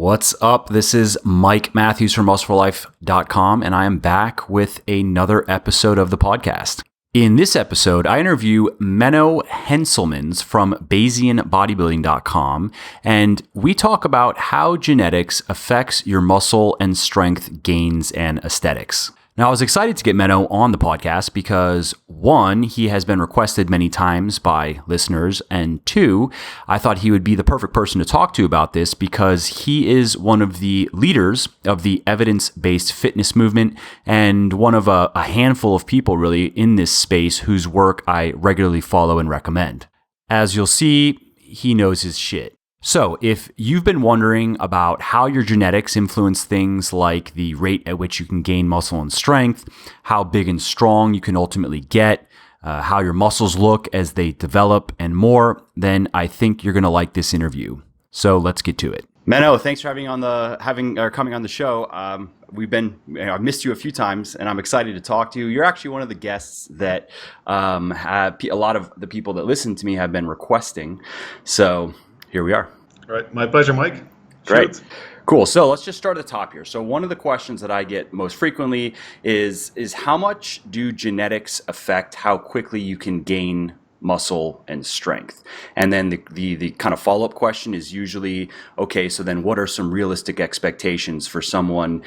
What's up? This is Mike Matthews from muscleforlife.com, and I am back with another episode of the podcast. In this episode, I interview Menno Henselmans from BayesianBodybuilding.com, and we talk about how genetics affects your muscle and strength gains and aesthetics. Now, I was excited to get Menno on the podcast because, one, he has been requested many times by listeners, and two, I thought he would be the perfect person to talk to about this because he is one of the leaders of the evidence-based fitness movement and one of a handful of people really in this space whose work I regularly follow and recommend. As you'll see, he knows his shit. So, if you've been wondering about how your genetics influence things like the rate at which you can gain muscle and strength, how big and strong you can ultimately get, how your muscles look as they develop, and more, then I think you're going to like this interview. So, let's get to it. Menno, thanks for coming on the show. I've missed you a few times, and I'm excited to talk to you. You're actually one of the guests that a lot of the people that listen to me have been requesting. So here we are. All right. My pleasure, Mike. Great. Cool. So let's just start at the top here. So one of the questions that I get most frequently is how much do genetics affect how quickly you can gain muscle and strength? And then the kind of follow-up question is usually, okay, so then what are some realistic expectations for someone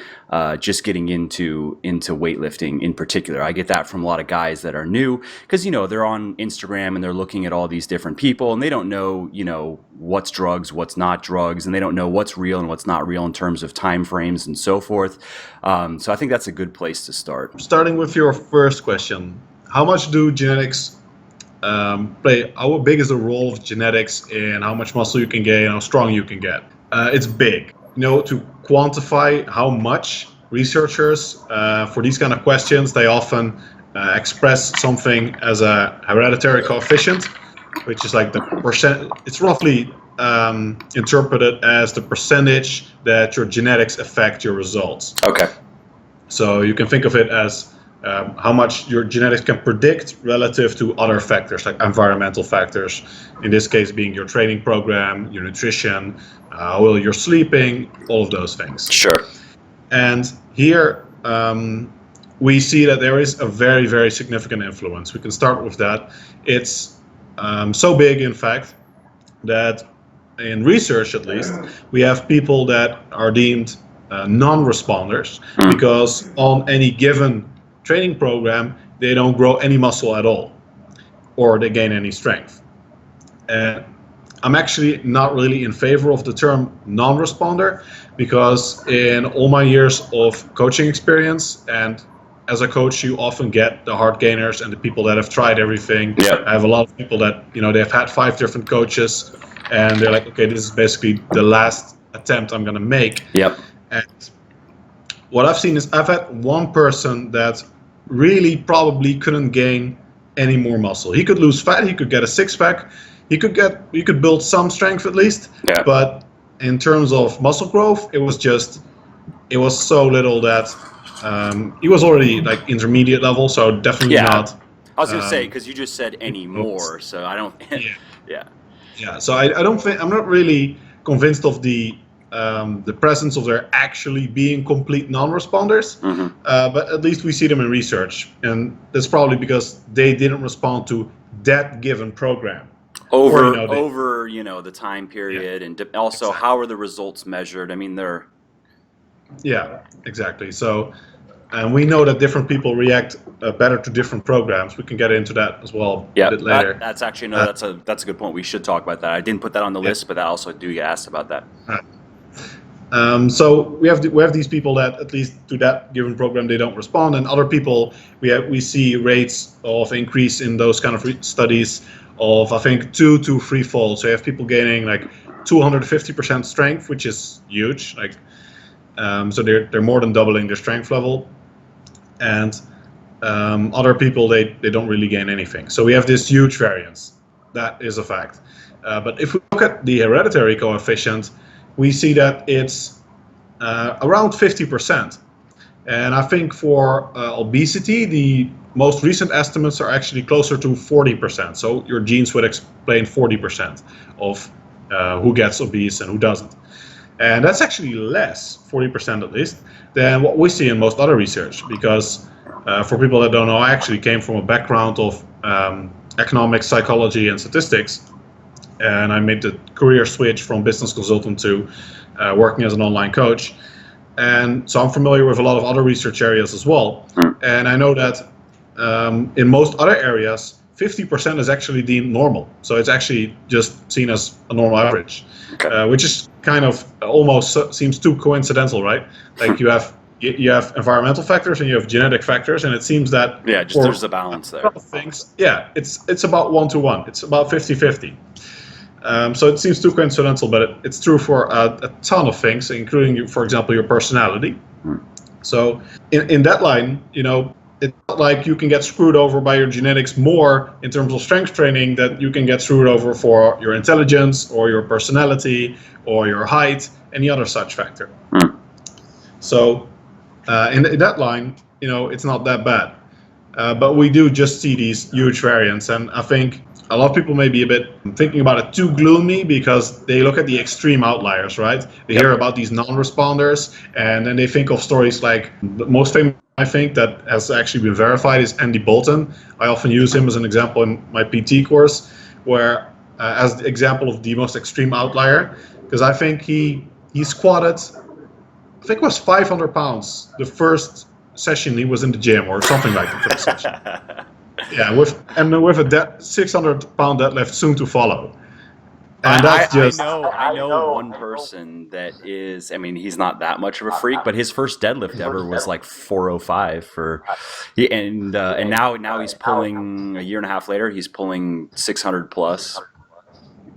just getting into weightlifting in particular? I get that from a lot of guys that are new because, they're on Instagram and they're looking at all these different people and they don't know, what's drugs, what's not drugs, and they don't know what's real and what's not real in terms of time frames and so forth. So I think that's a good place to start. Starting with your first question, how much do genetics play? How big is the role of genetics in how much muscle you can gain, how strong you can get? It's big. To quantify how much, researchers for these kind of questions, they often express something as a hereditary coefficient, which is like the percent. It's roughly interpreted as the percentage that your genetics affect your results. Okay. So you can think of it as how much your genetics can predict relative to other factors like environmental factors, in this case being your training program, your nutrition, how well you're sleeping, all of those things. Sure. And here we see that there is a very, very significant influence. We can start with that. It's so big, in fact, that in research at least, we have people that are deemed non-responders because on any given training program, they don't grow any muscle at all, or they gain any strength. And I'm actually not really in favor of the term non-responder because in all my years of coaching experience, and as a coach, you often get the hard gainers and the people that have tried everything. Yep. I have a lot of people that, they've had 5 different coaches and they're like, okay, this is basically the last attempt I'm going to make. Yep. And what I've seen is I've had one person that really probably couldn't gain any more muscle. He could lose fat, he could get a six-pack, he could build some strength at least, yeah. But in terms of muscle growth, it was so little that he was already like intermediate level, so definitely not. I was going to say, because you just said any more, so I don't. Yeah. So I don't think, I'm not really convinced of the presence of there actually being complete non-responders, but at least we see them in research, and that's probably because they didn't respond to that given program over the time period, and also exactly. How are the results measured? I mean, they're exactly. So, and we know that different people react better to different programs. We can get into that as well a bit later. That's actually that's a good point. We should talk about that. I didn't put that on the list, but I also do get asked about that. So we have these people that at least to that given program they don't respond, and other people we see rates of increase in those kind of studies of I think 2 to 3-fold. So you have people gaining like 250% strength, which is huge. Like so they're more than doubling their strength level, and other people they don't really gain anything. So we have this huge variance. That is a fact. But if we look at the hereditary coefficient, we see that it's around 50%. And I think for obesity, the most recent estimates are actually closer to 40%. So your genes would explain 40% of who gets obese and who doesn't. And that's actually less, 40% at least, than what we see in most other research. Because for people that don't know, I actually came from a background of economics, psychology, and statistics. And I made the career switch from business consultant to working as an online coach. And so I'm familiar with a lot of other research areas as well. And I know that in most other areas, 50% is actually deemed normal. So it's actually just seen as a normal average, which is kind of almost seems too coincidental, right? Like you have environmental factors and you have genetic factors, and it seems that there's a balance there. Things, it's about 1-to-1. It's about 50-50. So it seems too coincidental, but it's true for a ton of things, including, for example, your personality. So in that line, it's not like you can get screwed over by your genetics more in terms of strength training that you can get screwed over for your intelligence or your personality or your height, any other such factor. So in that line, it's not that bad. But we do just see these huge variants, and I think a lot of people may be a bit thinking about it too gloomy because they look at the extreme outliers, right? They hear about these non-responders, and then they think of stories like the most famous, I think, that has actually been verified is Andy Bolton. I often use him as an example in my PT course, where as the example of the most extreme outlier, because I think he squatted, I think it was 500 pounds the first session he was in the gym, or something like the first session. Yeah, with a 600-pound deadlift soon to follow. And I know one person that is, he's not that much of a freak, but his first deadlift ever was like 405 and now he's pulling, a year and a half later, he's pulling 600 plus.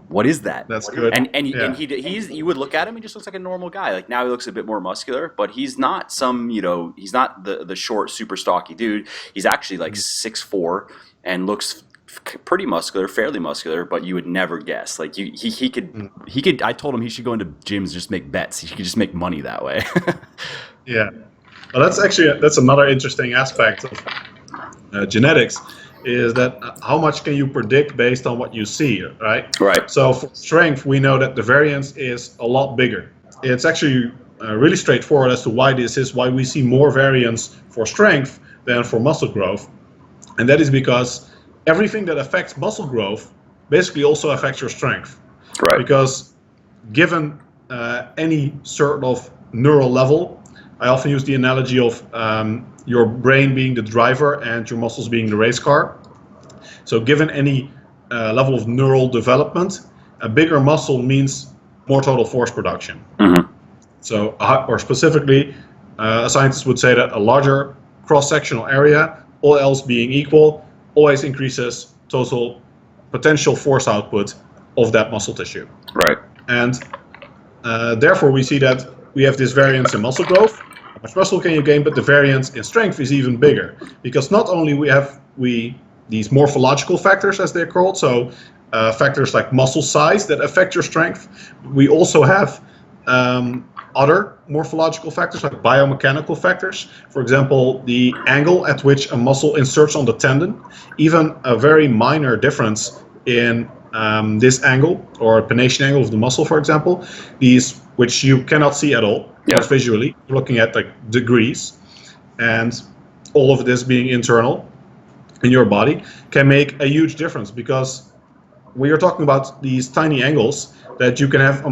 What is that? That's good. And you would look at him, he just looks like a normal guy. Like now he looks a bit more muscular, but he's not he's not the short, super stocky dude. He's actually like 6'4" and looks pretty muscular, fairly muscular, but you would never guess. Like he could. I told him he should go into gyms and just make bets. He could just make money that way. Yeah. Well, that's another interesting aspect of genetics. Is that how much can you predict based on what you see, right? Right. So for strength, we know that the variance is a lot bigger. It's actually really straightforward as to why this is, why we see more variance for strength than for muscle growth. And that is because everything that affects muscle growth basically also affects your strength. Right. Because given any sort of neural level, I often use the analogy of your brain being the driver and your muscles being the race car. So given any level of neural development, a bigger muscle means more total force production. Mm-hmm. So, or specifically, a scientist would say that a larger cross-sectional area, all else being equal, always increases total potential force output of that muscle tissue. Right. And therefore we see that we have this variance in muscle growth. How much muscle can you gain? But the variance in strength is even bigger, because not only have we these morphological factors, as they're called, so factors like muscle size that affect your strength, we also have other morphological factors like biomechanical factors. For example, the angle at which a muscle inserts on the tendon, even a very minor difference in this angle or pennation angle of the muscle, for example, these which you cannot see at all, just visually, looking at like degrees, and all of this being internal in your body can make a huge difference, because we are talking about these tiny angles that you can have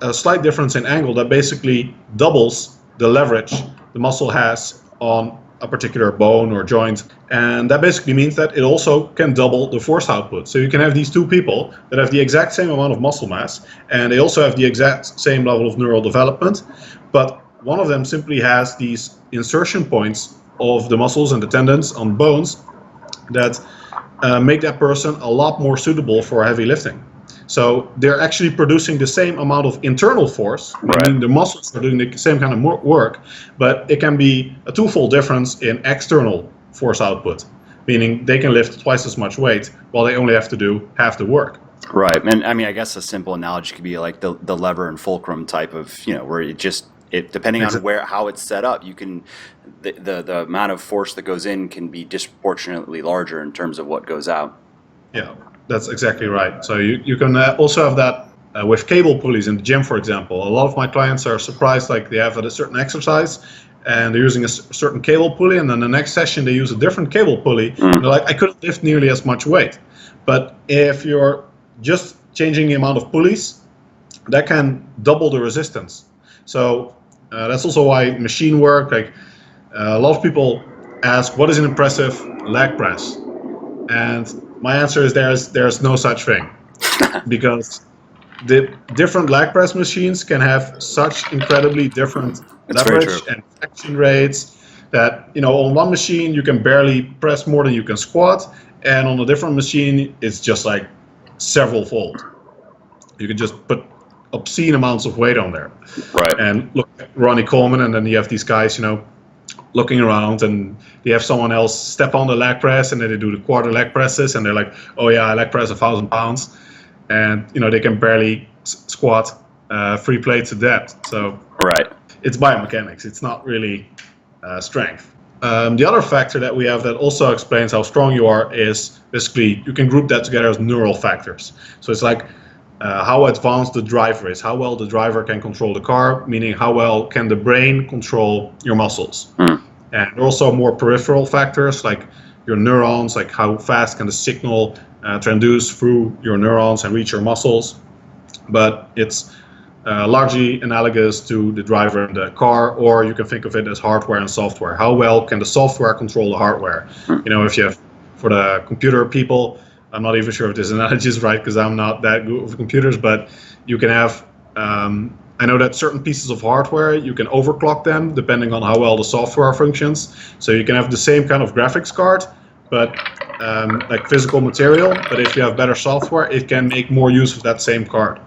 a slight difference in angle that basically doubles the leverage the muscle has on a particular bone or joint. And that basically means that it also can double the force output. So you can have these two people that have the exact same amount of muscle mass, and they also have the exact same level of neural development, but one of them simply has these insertion points of the muscles and the tendons on bones that make that person a lot more suitable for heavy lifting. So they're actually producing the same amount of internal force, meaning the muscles are doing the same kind of work, but it can be a twofold difference in external force output, meaning they can lift twice as much weight while they only have to do half the work. Right. And I mean, I guess a simple analogy could be like the lever and fulcrum type of, where it depending on how it's set up, you can the amount of force that goes in can be disproportionately larger in terms of what goes out. Yeah, that's exactly right. So you can also have that with cable pulleys in the gym, for example. A lot of my clients are surprised, like they have a certain exercise and they're using a certain cable pulley, and then the next session they use a different cable pulley, and they're like, I couldn't lift nearly as much weight. But if you're just changing the amount of pulleys, that can double the resistance. So that's also why machine work, like a lot of people ask, what is an impressive leg press? And my answer is there's no such thing, because the different leg press machines can have such incredibly different leverage and traction rates that, on one machine you can barely press more than you can squat, and on a different machine it's just like several fold. You can just put obscene amounts of weight on there. Right. And look at Ronnie Coleman, and then you have these guys, looking around, and they have someone else step on the leg press, and then they do the quarter leg presses, and they're like, oh yeah, I leg press 1,000 pounds, and they can barely squat 3 plates of that. So right, it's biomechanics. It's not really strength. The other factor that we have that also explains how strong you are is basically, you can group that together as neural factors. So it's like how advanced the driver is, how well the driver can control the car, meaning how well can the brain control your muscles. And also more peripheral factors like your neurons, like how fast can the signal transduce through your neurons and reach your muscles. But it's largely analogous to the driver in the car, or you can think of it as hardware and software. How well can the software control the hardware? If you have, for the computer people, I'm not even sure if this analogy is right because I'm not that good with computers, but you can have, I know that certain pieces of hardware, you can overclock them depending on how well the software functions. So you can have the same kind of graphics card, but like physical material, but if you have better software, it can make more use of that same card.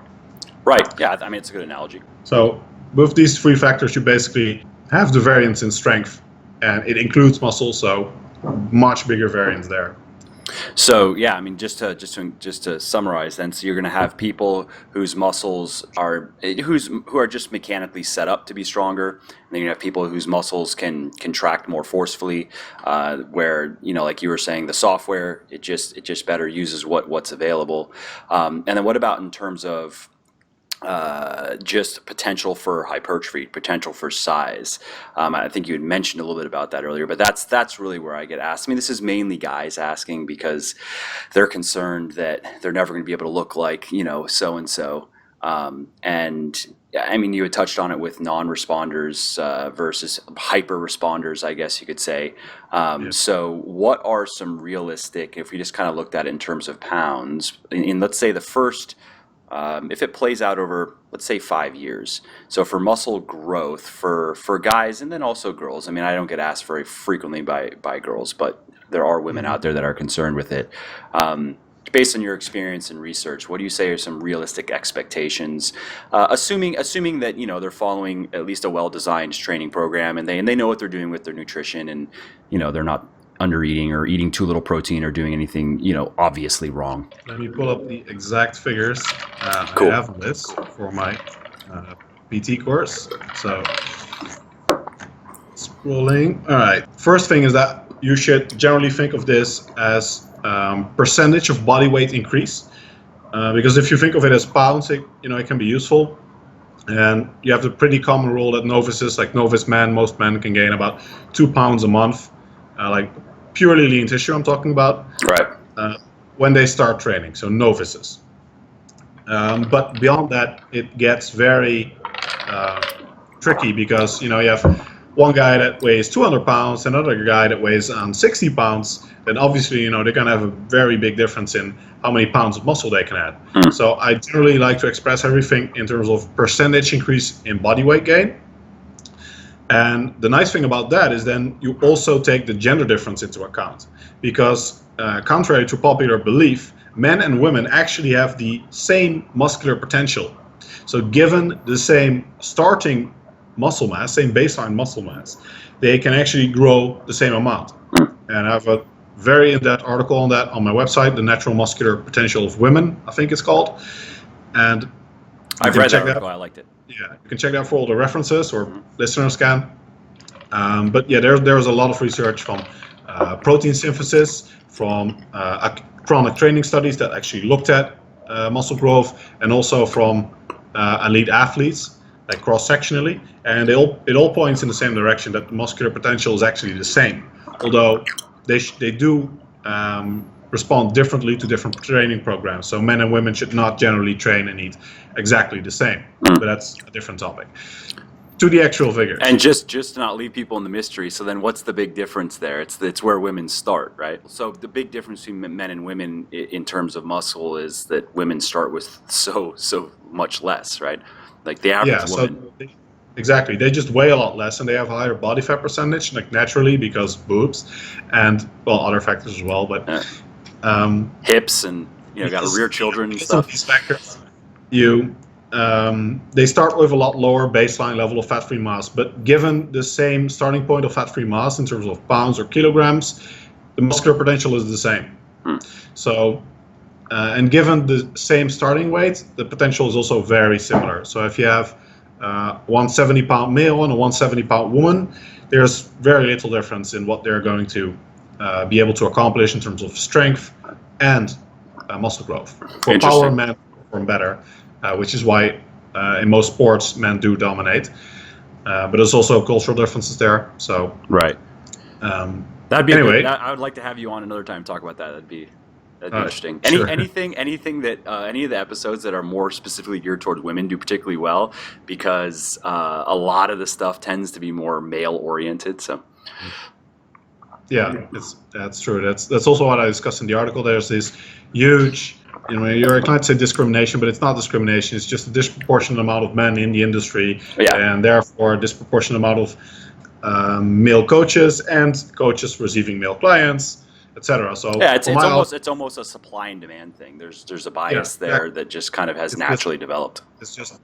Right, yeah, I mean, it's a good analogy. So with these 3 factors, you basically have the variance in strength, and it includes muscle, so much bigger variance there. So yeah, I mean, just to summarize, then, so you're going to have people whose muscles are who are just mechanically set up to be stronger, and then you have people whose muscles can contract more forcefully, where like you were saying, the software it just better uses what's available, and then what about in terms of just potential for hypertrophy, potential for size? I think you had mentioned a little bit about that earlier, but that's really where I get asked. I mean, this is mainly guys asking because they're concerned that they're never going to be able to look like, so and so. And I mean, you had touched on it with non-responders versus hyper responders, I guess you could say. So what are some realistic, if we just kind of looked at it in terms of pounds, in let's say the first, if it plays out over, let's say, 5 years. So for muscle growth for guys and then also girls, I mean, I don't get asked very frequently by girls, but there are women out there that are concerned with it. Based on your experience and research, what do you say are some realistic expectations, assuming that they're following at least a well-designed training program, and they know what they're doing with their nutrition, and they're not under eating or eating too little protein or doing anything obviously wrong? Let me pull up the exact figures Cool. I have on this for my PT course. So scrolling. All right. First thing is that you should generally think of this as percentage of body weight increase, because if you think of it as pounds, it can be useful. And you have the pretty common rule that novices, like novice men, most men can gain about 2 pounds a month, like purely lean tissue I'm talking about, Right. when they start training, so novices. But beyond that, it gets very tricky, because you have one guy that weighs 200 pounds, another guy that weighs 60 pounds, then obviously they're going to have a very big difference in how many pounds of muscle they can add. So I generally like to express everything in terms of percentage increase in body weight gain. And the nice thing about that is then you also take the gender difference into account, because contrary to popular belief, men and women actually have the same muscular potential. So given the same starting muscle mass, same baseline muscle mass, they can actually grow the same amount. And I have a very in-depth article on that on my website, The Natural Muscular Potential of Women, I think it's called. And I've read that article. I liked it. Yeah, you can check that for all the references, or listeners can. But yeah, there's a lot of research from protein synthesis, from chronic training studies that actually looked at muscle growth, and also from elite athletes, like cross-sectionally, and it all points in the same direction, that the muscular potential is actually the same, although they do respond differently to different training programs. So men and women should not generally train and eat exactly the same, but that's a different topic. To the actual figures. And just to not leave people in the mystery, so then what's the big difference there? It's where women start, right? So the big difference between men and women in terms of muscle is that women start with so much less, right? Like the average woman. So exactly. They just weigh a lot less, and they have a higher body fat percentage, like naturally, because boobs and, well, other factors as well, but hips and, got to rear children and stuff. These factors, they start with a lot lower baseline level of fat-free mass, but given the same starting point of fat-free mass in terms of pounds or kilograms, the muscular potential is the same. So, and given the same starting weight, the potential is also very similar. So if you have a 170-pound male and a 170-pound woman, there's very little difference in what they're going to be able to accomplish in terms of strength and muscle growth. For power, men perform better. Which is why in most sports men do dominate, but there's also cultural differences there. So right, that'd be anyway. I would like to have you on another time to talk about that. That'd be interesting. Sure. Anything that any of the episodes that are more specifically geared towards women do particularly well, because a lot of the stuff tends to be more male oriented. So yeah, that's true. That's also what I discussed in the article. There's this huge. You're inclined to say discrimination, but it's not discrimination. It's just a disproportionate amount of men in the industry, and therefore a disproportionate amount of male coaches and coaches receiving male clients, etc. So it's almost a supply and demand thing. There's a bias there that just kind of has naturally developed. It's just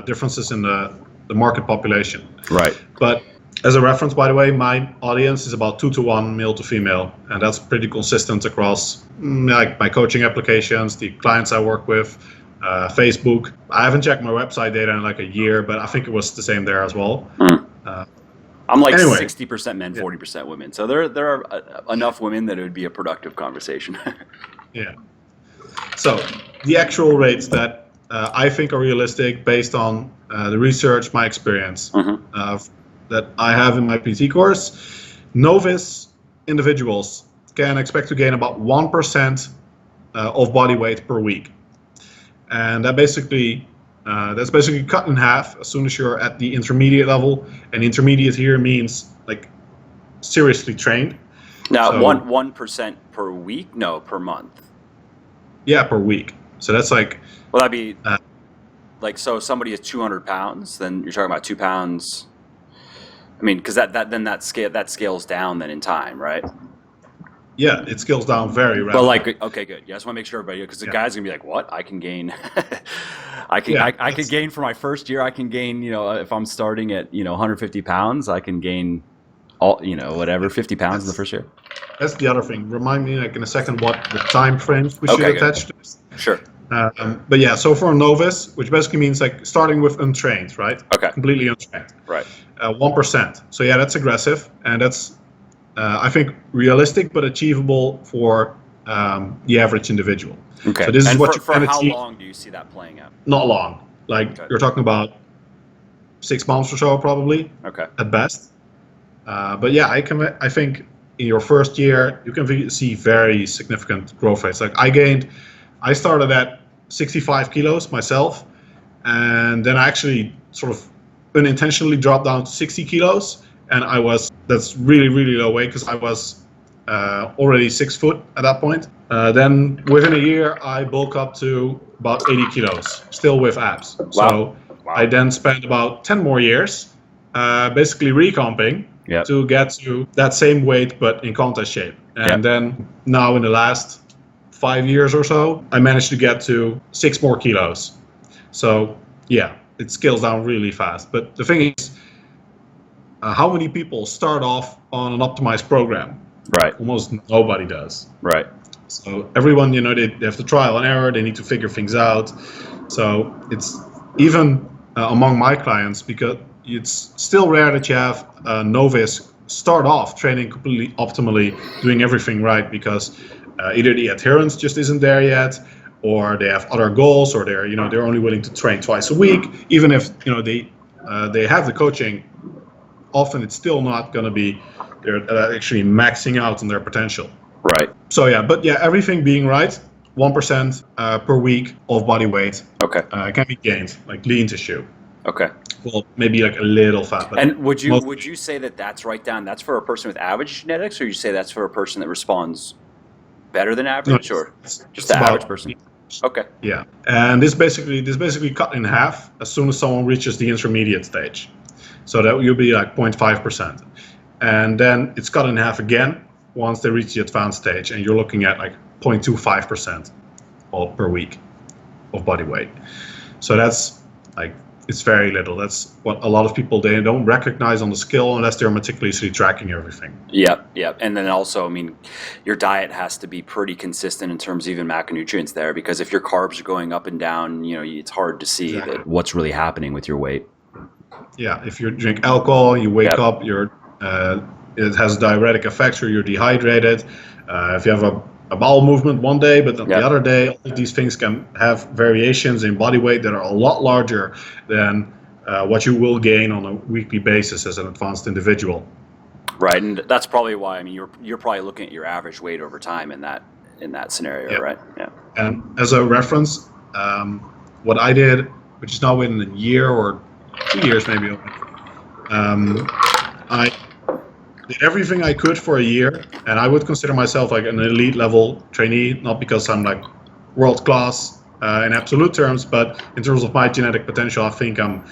differences in the market population. Right. But as a reference, by the way, my audience is about 2-to-1 male to female, and that's pretty consistent across like my coaching applications, the clients I work with, Facebook. I haven't checked my website data in like a year, but I think it was the same there as well. I'm like 60% men, 40% women. So there are enough women that it would be a productive conversation. Yeah. So the actual rates that I think are realistic based on the research, my experience, that I have in my PT course, novice individuals can expect to gain about 1% of body weight per week, and that's basically cut in half as soon as you're at the intermediate level. And intermediate here means like seriously trained. Now, so, 1% per week? No, per month. Yeah, per week. So that's like. Well, that'd be like, so if somebody is 200 pounds, then you're talking about 2 pounds. I mean, because that scales down then in time, right? Yeah, it scales down very rapidly. Well, like, okay, good. Yeah, I just want to make sure everybody, because the guy's gonna be like, "What? I can gain? I can gain for my first year. I can gain, if I'm starting at 150 pounds, I can gain all, whatever 50 pounds in the first year." That's the other thing. Remind me, like in a second, what the time frames we should attach to this. Sure. But yeah, so for a novice, which basically means like starting with untrained, right? Okay. Completely untrained. Right. 1%. So yeah, that's aggressive, and that's I think realistic but achievable for the average individual. Okay. So this is what for how long do you see that playing out? Not long. Like you're talking about 6 months or so, probably. Okay. At best. But yeah, I think in your first year you can see very significant growth rates. Like I started at 65 kilos myself, and then I actually sort of unintentionally dropped down to 60 kilos, and that's really, really low weight because I was already 6 foot at that point. Then within a year I bulk up to about 80 kilos, still with abs. Wow. So I then spent about 10 more years basically recomping to get to that same weight but in contest shape. And then now in the last 5 years or so, I managed to get to 6 more kilos. So yeah, it scales down really fast. But the thing is, how many people start off on an optimized program? Right. Almost nobody does. Right. So everyone, they have to trial and error. They need to figure things out. So it's even among my clients, because it's still rare that you have a novice start off training completely optimally, doing everything right, because either the adherence just isn't there yet, or they have other goals, or they're only willing to train twice a week, even if they have the coaching, often it's still not going to be they're actually maxing out on their potential. Right. So everything being right, 1% per week of body weight can be gained, like lean tissue. Okay. Well, maybe like a little fat. But and would you say that that's right down? That's for a person with average genetics, or you say that's for a person that responds better than average, or just the average person? Okay. Yeah, and this basically cut in half as soon as someone reaches the intermediate stage, so that you'll be like 0.5%, and then it's cut in half again once they reach the advanced stage, and you're looking at like 0.25% per week of body weight. So that's like, it's very little. That's what a lot of people, they don't recognize on the scale unless they're meticulously tracking everything. Yep. And then also, I mean, your diet has to be pretty consistent in terms of even macronutrients there, because if your carbs are going up and down, it's hard to see that what's really happening with your weight. Yeah, if you drink alcohol, you wake up, it has diuretic effects, or you're dehydrated. If you have a bowel movement one day, but the other day, all of these things can have variations in body weight that are a lot larger than what you will gain on a weekly basis as an advanced individual. Right, and that's probably why. I mean, you're probably looking at your average weight over time in that scenario, right? Yeah. And as a reference, what I did, which is now within a year or 2 years maybe, I did everything I could for a year, and I would consider myself like an elite level trainee, not because I'm like world class in absolute terms, but in terms of my genetic potential, I think I'm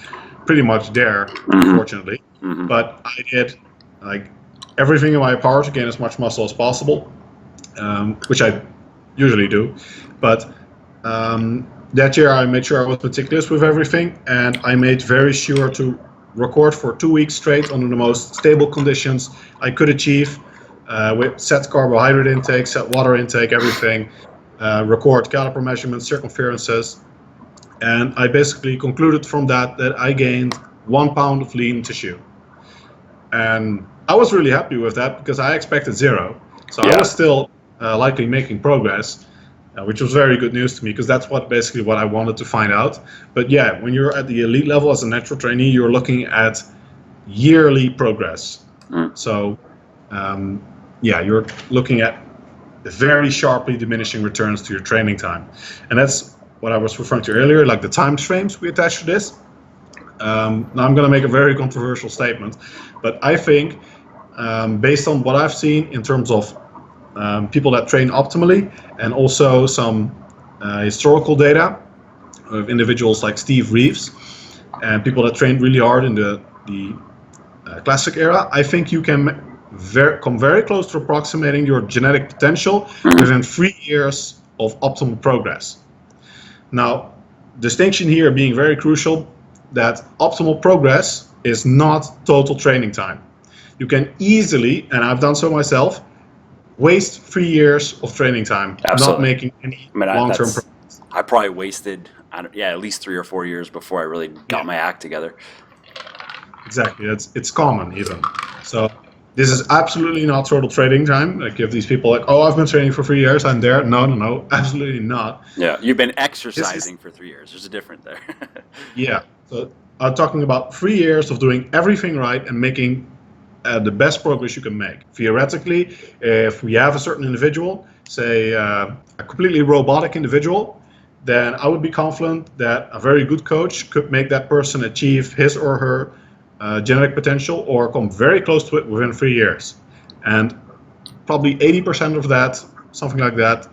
pretty much there, unfortunately. Mm-hmm. But I did like everything in my power to gain as much muscle as possible, which I usually do. But that year I made sure I was meticulous with everything, and I made very sure to record for 2 weeks straight under the most stable conditions I could achieve, with set carbohydrate intake, set water intake, everything, record caliper measurements, circumferences, and I basically concluded from that I gained 1 pound of lean tissue. And I was really happy with that because I expected 0. So I was still likely making progress, which was very good news to me because that's what I wanted to find out. But when you're at the elite level as a natural trainee, you're looking at yearly progress. So you're looking at very sharply diminishing returns to your training time. And that's what I was referring to earlier, like the time frames we attach to this. Now I'm going to make a very controversial statement, but I think based on what I've seen in terms of people that train optimally, and also some historical data of individuals like Steve Reeves and people that trained really hard in the classic era, I think you can come very close to approximating your genetic potential within 3 years of optimal progress. Now, distinction here being very crucial, that optimal progress is not total training time. You can easily, and I've done so myself, waste 3 years of training time, not making any long-term progress. I probably wasted, at least 3 or 4 years before I really got my act together. Exactly, it's common even. So this is absolutely not total training time. Like if these people like, I've been training for 3 years, I'm there. No, absolutely not. Yeah, you've been exercising for 3 years. There's a difference there. So I'm talking about 3 years of doing everything right and making the best progress you can make. Theoretically, if we have a certain individual, say a completely robotic individual, then I would be confident that a very good coach could make that person achieve his or her genetic potential or come very close to it within 3 years. And probably 80% of that, something like that,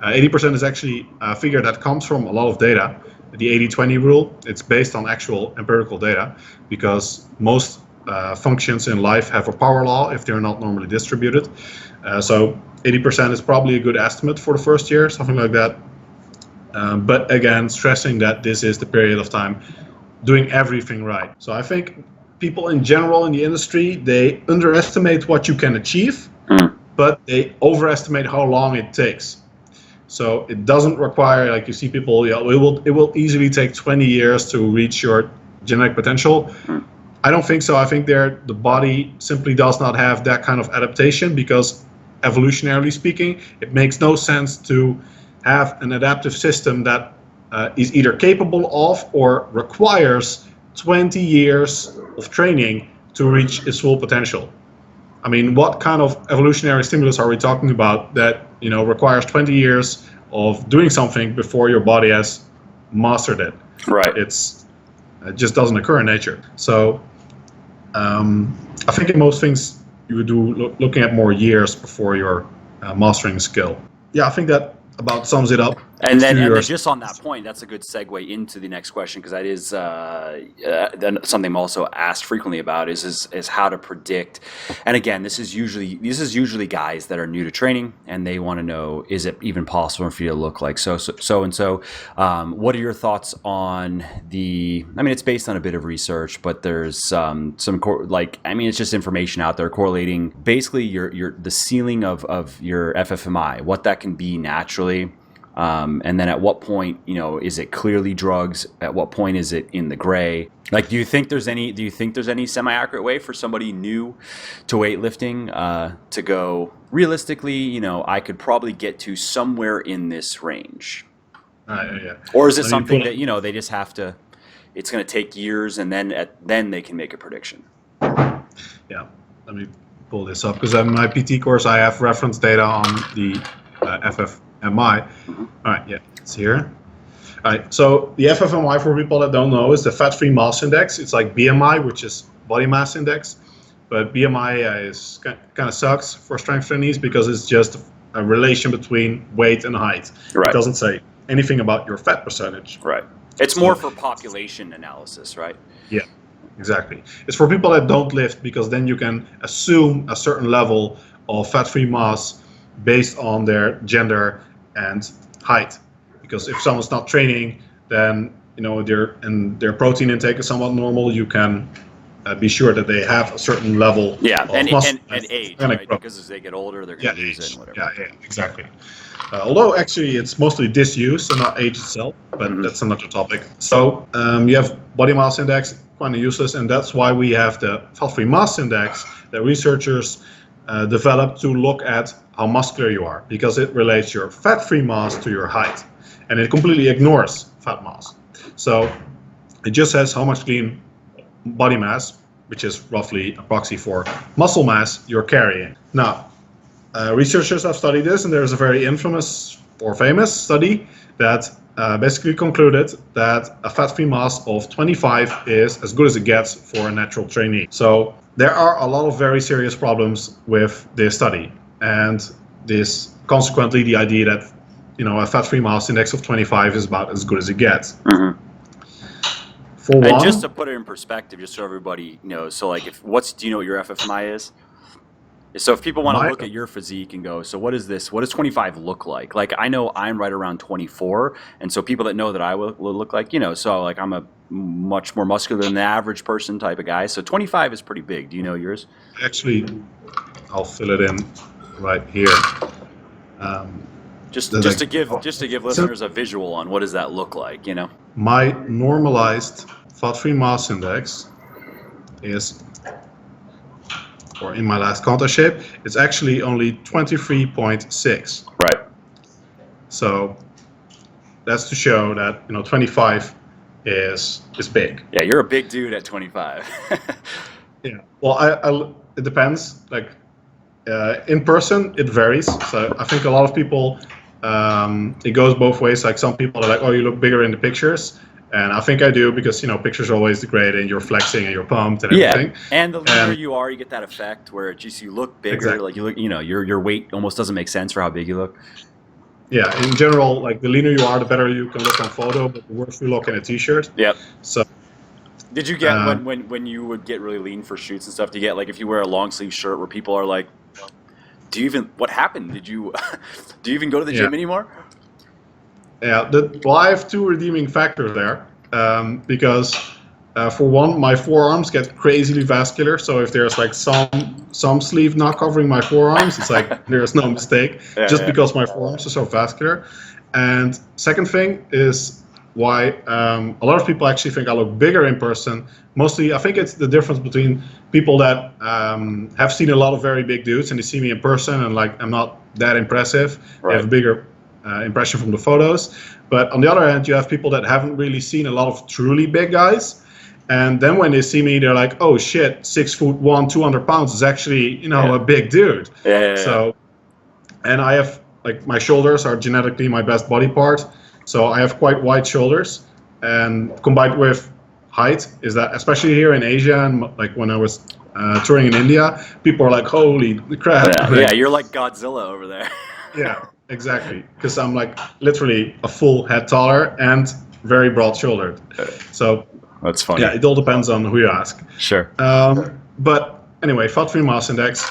80% is actually a figure that comes from a lot of data. The 80-20 rule, it's based on actual empirical data because most functions in life have a power law if they're not normally distributed. So 80% is probably a good estimate for the first year, something like that. But again, stressing that this is the period of time doing everything right. So I think people in general in the industry, they underestimate what you can achieve, but they overestimate how long it takes. So it doesn't require, like you see people, it will easily take 20 years to reach your genetic potential. I don't think so. I think the body simply does not have that kind of adaptation because evolutionarily speaking, it makes no sense to have an adaptive system that is either capable of or requires 20 years of training to reach its full potential. I mean, what kind of evolutionary stimulus are we talking about that requires 20 years of doing something before your body has mastered it? Right. It just doesn't occur in nature. So I think in most things you would do looking at more years before you're mastering a skill. Yeah, I think that about sums it up. And then just on that point, that's a good segue into the next question, because that is something I'm also asked frequently about is how to predict. And again, this is usually guys that are new to training, and they want to know, is it even possible for you to look like so and so? What are your thoughts on the? I mean, it's based on a bit of research, but there's it's just information out there correlating basically the ceiling of your FFMI, what that can be naturally. And then at what point, is it clearly drugs? At what point is it in the gray? Like, do you think there's any semi-accurate way for somebody new to weightlifting to go, realistically, I could probably get to somewhere in this range? Yeah. Or is it something that, they just have to, it's going to take years, and then they can make a prediction? Yeah. Let me pull this up, because in my PT course, I have reference data on the FFMI. All right, yeah, it's here. All right, so the FFMI, for people that don't know, is the fat-free mass index. It's like BMI, which is body mass index, but BMI is kind of sucks for strength trainees because it's just a relation between weight and height. Right. It doesn't say anything about your fat percentage. Right. It's more for population analysis, right? Yeah, exactly. It's for people that don't lift, because then you can assume a certain level of fat-free mass based on their gender and height. Because if someone's not training, then their protein intake is somewhat normal. You can be sure that they have a certain level of muscle and age, right? Because as they get older, they're going to lose it and whatever. Yeah, exactly. Although actually it's mostly disuse and not age itself, but that's another topic. So you have body mass index, kind of useless, and that's why we have the fat-free mass index that researchers developed to look at how muscular you are, because it relates your fat-free mass to your height, and it completely ignores fat mass. So it just says how much lean body mass, which is roughly a proxy for muscle mass, you're carrying. Now, researchers have studied this, and there's a very infamous or famous study that basically concluded that a fat-free mass of 25 is as good as it gets for a natural trainee. So there are a lot of very serious problems with this study, and this consequently the idea that a fat-free mass index of 25 is about as good as it gets. Mm-hmm. And just to put it in perspective, just so everybody knows, so like, do you know what your FFMI is? So if people want to look at your physique and go, so what is this? What does 25 look like? Like, I know I'm right around 24, and so people that know that I will look like, so like I'm a much more muscular than the average person type of guy. So 25 is pretty big. Do you know yours? Actually, I'll fill it in right here. Just to give listeners a visual on what does that look like, My normalized fat-free mass index is, or in my last contest shape, it's actually only 23.6. Right. So that's to show that 25 is big. Yeah, you're a big dude at 25. Yeah. Well, it depends. Like in person, it varies. So I think a lot of people, it goes both ways. Like some people are like, "Oh, you look bigger in the pictures." And I think I do, because pictures are always great, and you're flexing and you're pumped and everything. Yeah, and the leaner you are, you get that effect where you look bigger. Exactly. Like you look, your weight almost doesn't make sense for how big you look. Yeah, in general, like the leaner you are, the better you can look on photo, but the worse you look in a t-shirt. Yep. So, did you get when you would get really lean for shoots and stuff? Do you get, like, if you wear a long sleeve shirt where people are like, what happened? Do you even go to the gym anymore? Yeah, I have two redeeming factors there, because for one, my forearms get crazily vascular. So if there's like some sleeve not covering my forearms, it's like there's no mistake, because my forearms are so vascular. And second thing is why a lot of people actually think I look bigger in person. Mostly, I think it's the difference between people that have seen a lot of very big dudes and they see me in person and like I'm not that impressive. Right. They have a bigger impression from the photos. But on the other hand, you have people that haven't really seen a lot of truly big guys. And then when they see me, they're like, oh shit, 6'1", 200 pounds is actually, a big dude. So, and I have, like, my shoulders are genetically my best body part. So I have quite wide shoulders, and combined with height is that, especially here in Asia, and like when I was touring in India, people are like, holy crap. Yeah, you're like Godzilla over there. Yeah, exactly. Because I'm like literally a full head taller and very broad shouldered. So that's funny. Yeah, it all depends on who you ask. Sure. But anyway, fat-free mass index.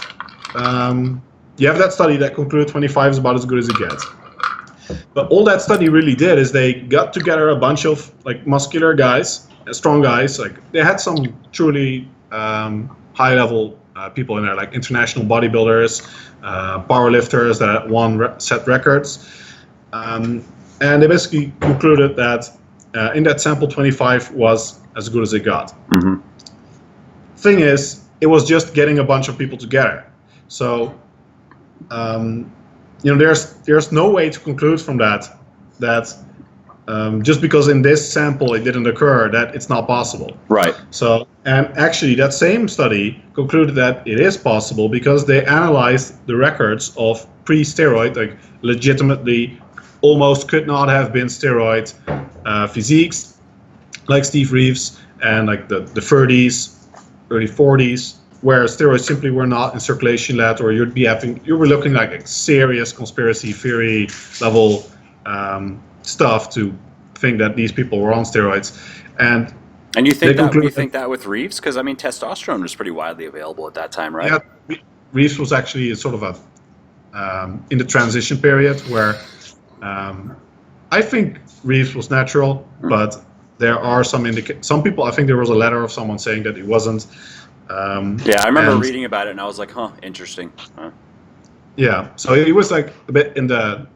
You have that study that concluded 25 is about as good as it gets. But all that study really did is they got together a bunch of like muscular guys, strong guys. Like they had some truly high-level people in there, like international bodybuilders, powerlifters that won set records, and they basically concluded that in that sample, 25 was as good as it got. Mm-hmm. Thing is, it was just getting a bunch of people together. So, there's no way to conclude from that just because in this sample it didn't occur, that it's not possible. Right. So, and actually that same study concluded that it is possible because they analyzed the records of pre-steroid, like legitimately almost could not have been steroid physiques, like Steve Reeves and like the 30s, early 40s, where steroids simply were not in circulation yet, or you were looking like a serious conspiracy theory level stuff to think that these people were on steroids. And you think that with Reeves? Because I mean, testosterone was pretty widely available at that time, right? Yeah, Reeves was actually sort of a in the transition period where I think Reeves was natural, but there are some people. I think there was a letter of someone saying that it wasn't. Yeah, I remember reading about it, and I was like, "Huh, interesting." Huh. Yeah, so it was like a bit in the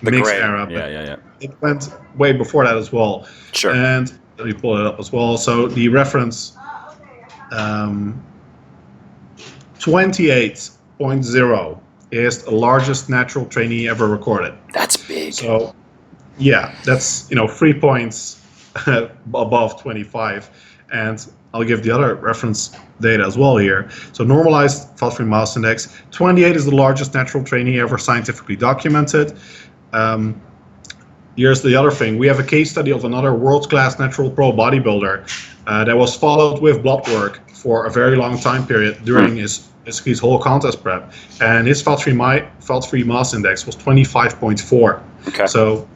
mixed gray era. Yeah. It went way before that as well. Sure. And let me pull it up as well. So the reference 28.0 is the largest natural trainee ever recorded. That's big. So yeah, that's 3 points above 25, and I'll give the other reference data as well here. So normalized fat-free mass index, 28 is the largest natural trainee ever scientifically documented. Here's the other thing. We have a case study of another world-class natural pro bodybuilder that was followed with blood work for a very long time period during his whole contest prep. And his fat-free mass index was 25.4. Okay. So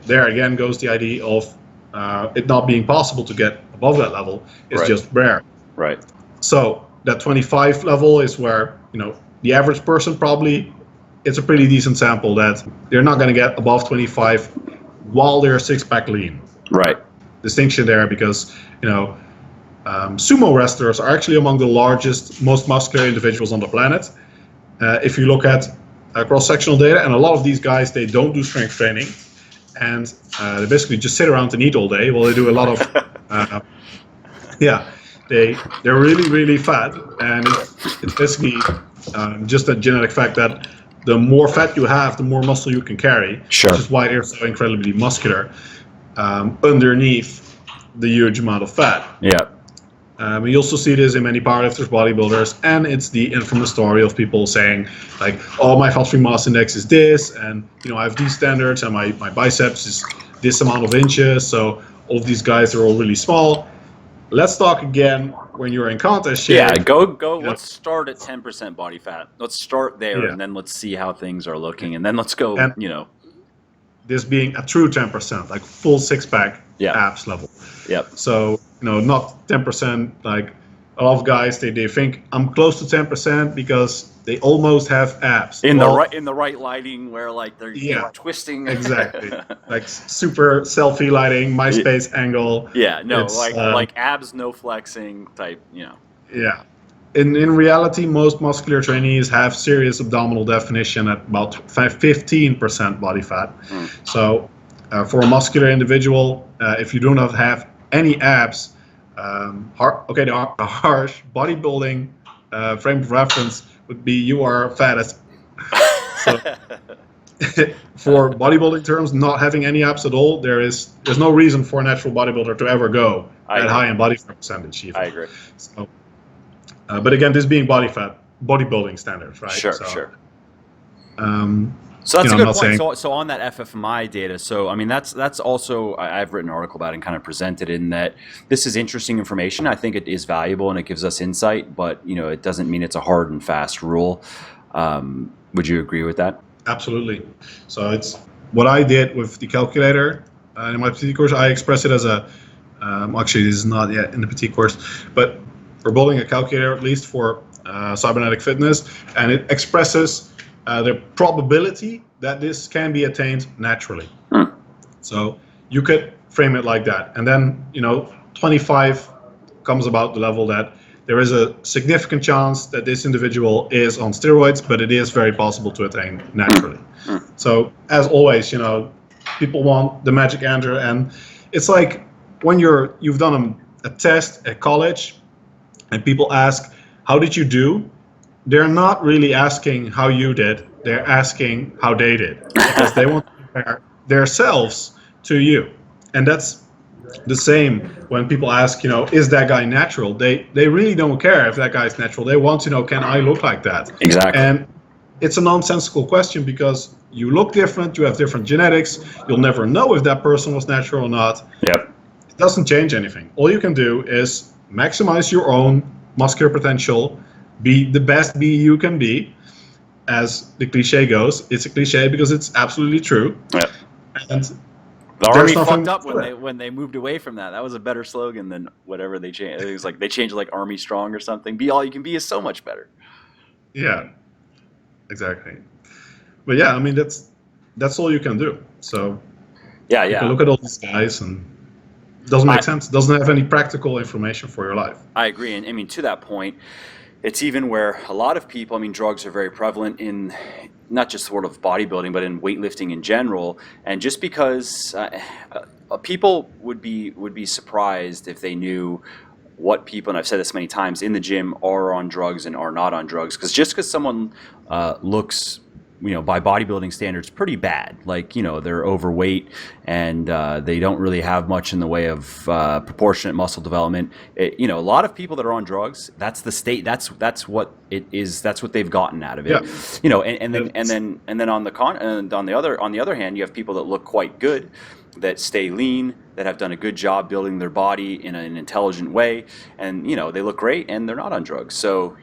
there again goes the idea of it not being possible to get above that level is just rare. Right. So that 25 level is where, the average person probably, it's a pretty decent sample that they're not going to get above 25 while they're six-pack lean. Right. Distinction there because, sumo wrestlers are actually among the largest, most muscular individuals on the planet. If you look at cross-sectional data, and a lot of these guys, they don't do strength training. And they basically just sit around and eat all day. Well, they do a lot of, they're really, really fat. And it's basically just a genetic fact that the more fat you have, the more muscle you can carry. Sure. Which is why they're so incredibly muscular underneath the huge amount of fat. Yeah. You also see this in many powerlifters, bodybuilders, and it's the infamous story of people saying, like, oh, my fat-free mass index is this, and I have these standards, and my biceps is this amount of inches, so all of these guys are all really small. Let's talk again when you're in contest shape. Yeah, go. Let's start at 10% body fat. Let's start there, and then let's see how things are looking, and then let's go, This being a true 10%, like full six-pack abs level. Yep. So, not 10%, like a lot of guys, they think I'm close to 10% because they almost have abs. In the right lighting where like they're twisting. Exactly. Like super selfie lighting, MySpace angle. Yeah, no, like abs, no flexing type, Yeah. In reality, most muscular trainees have serious abdominal definition at about 15% body fat. So for a muscular individual, if you do not have any abs, the harsh bodybuilding frame of reference would be you are fat as. So for bodybuilding terms, not having any abs at all, there's no reason for a natural bodybuilder to ever go that high in body fat percentage. Even. I agree. So, but again, this being bodybuilding standards, right? Sure. So that's a good point. So on that FFMI data, so I mean that's also I've written an article about it and kind of presented in that this is interesting information. I think it is valuable and it gives us insight, but it doesn't mean it's a hard and fast rule. Would you agree with that? Absolutely. So it's what I did with the calculator in my PT course. I express it as a actually this is not yet in the PT course, but we're building a calculator at least for cybernetic fitness, and it expresses the probability that this can be attained naturally. So you could frame it like that, and then 25 comes about the level that there is a significant chance that this individual is on steroids, but it is very possible to attain naturally. So as always, people want the magic answer, and it's like when you've done a test at college, and people ask, "How did you do?" They're not really asking how you did. They're asking how they did, because they want to compare themselves to you. And that's the same when people ask, is that guy natural? They really don't care if that guy's natural. They want to know, can I look like that? Exactly. And it's a nonsensical question, because you look different, you have different genetics. You'll never know if that person was natural or not. Yep. It doesn't change anything. All you can do is maximize your own muscular potential, be the best you can be. As the cliche goes, it's a cliche because it's absolutely true. Yep. And the Army fucked up when they moved away from that. That was a better slogan than whatever they changed. It was like they changed like Army Strong or something. Be all you can be is so much better. Yeah, exactly. But yeah, I mean that's all you can do. So yeah. You can look at all these guys and it doesn't make sense. It doesn't have any practical information for your life. I agree, and I mean to that point, it's even where a lot of people, drugs are very prevalent in not just sort of bodybuilding, but in weightlifting in general. And just because people would be surprised if they knew what people, and I've said this many times, in the gym are on drugs and are not on drugs. Because just because someone looks, by bodybuilding standards, pretty bad, like, they're overweight and they don't really have much in the way of proportionate muscle development. A lot of people that are on drugs, that's the state, that's what it is, that's what they've gotten out of it. Yeah. And then on the other hand, you have people that look quite good, that stay lean, that have done a good job building their body in an intelligent way, and they look great and they're not on drugs. So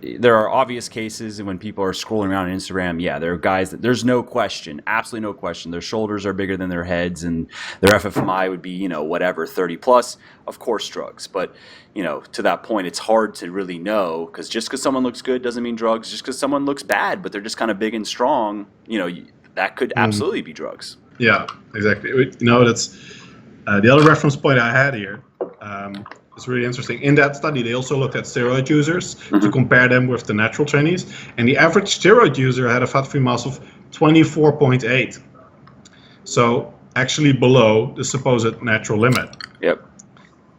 there are obvious cases when people are scrolling around on Instagram. Yeah, there are guys that there's no question, absolutely no question, their shoulders are bigger than their heads and their FFMI would be, whatever, 30 plus, of course drugs. But, to that point, it's hard to really know, because just because someone looks good doesn't mean drugs. Just because someone looks bad, but they're just kind of big and strong, that could absolutely be drugs. Yeah, exactly. That's the other reference point I had here. It's really interesting. In that study, they also looked at steroid users to compare them with the natural trainees. And the average steroid user had a fat-free mass of 24.8. So actually below the supposed natural limit. Yep.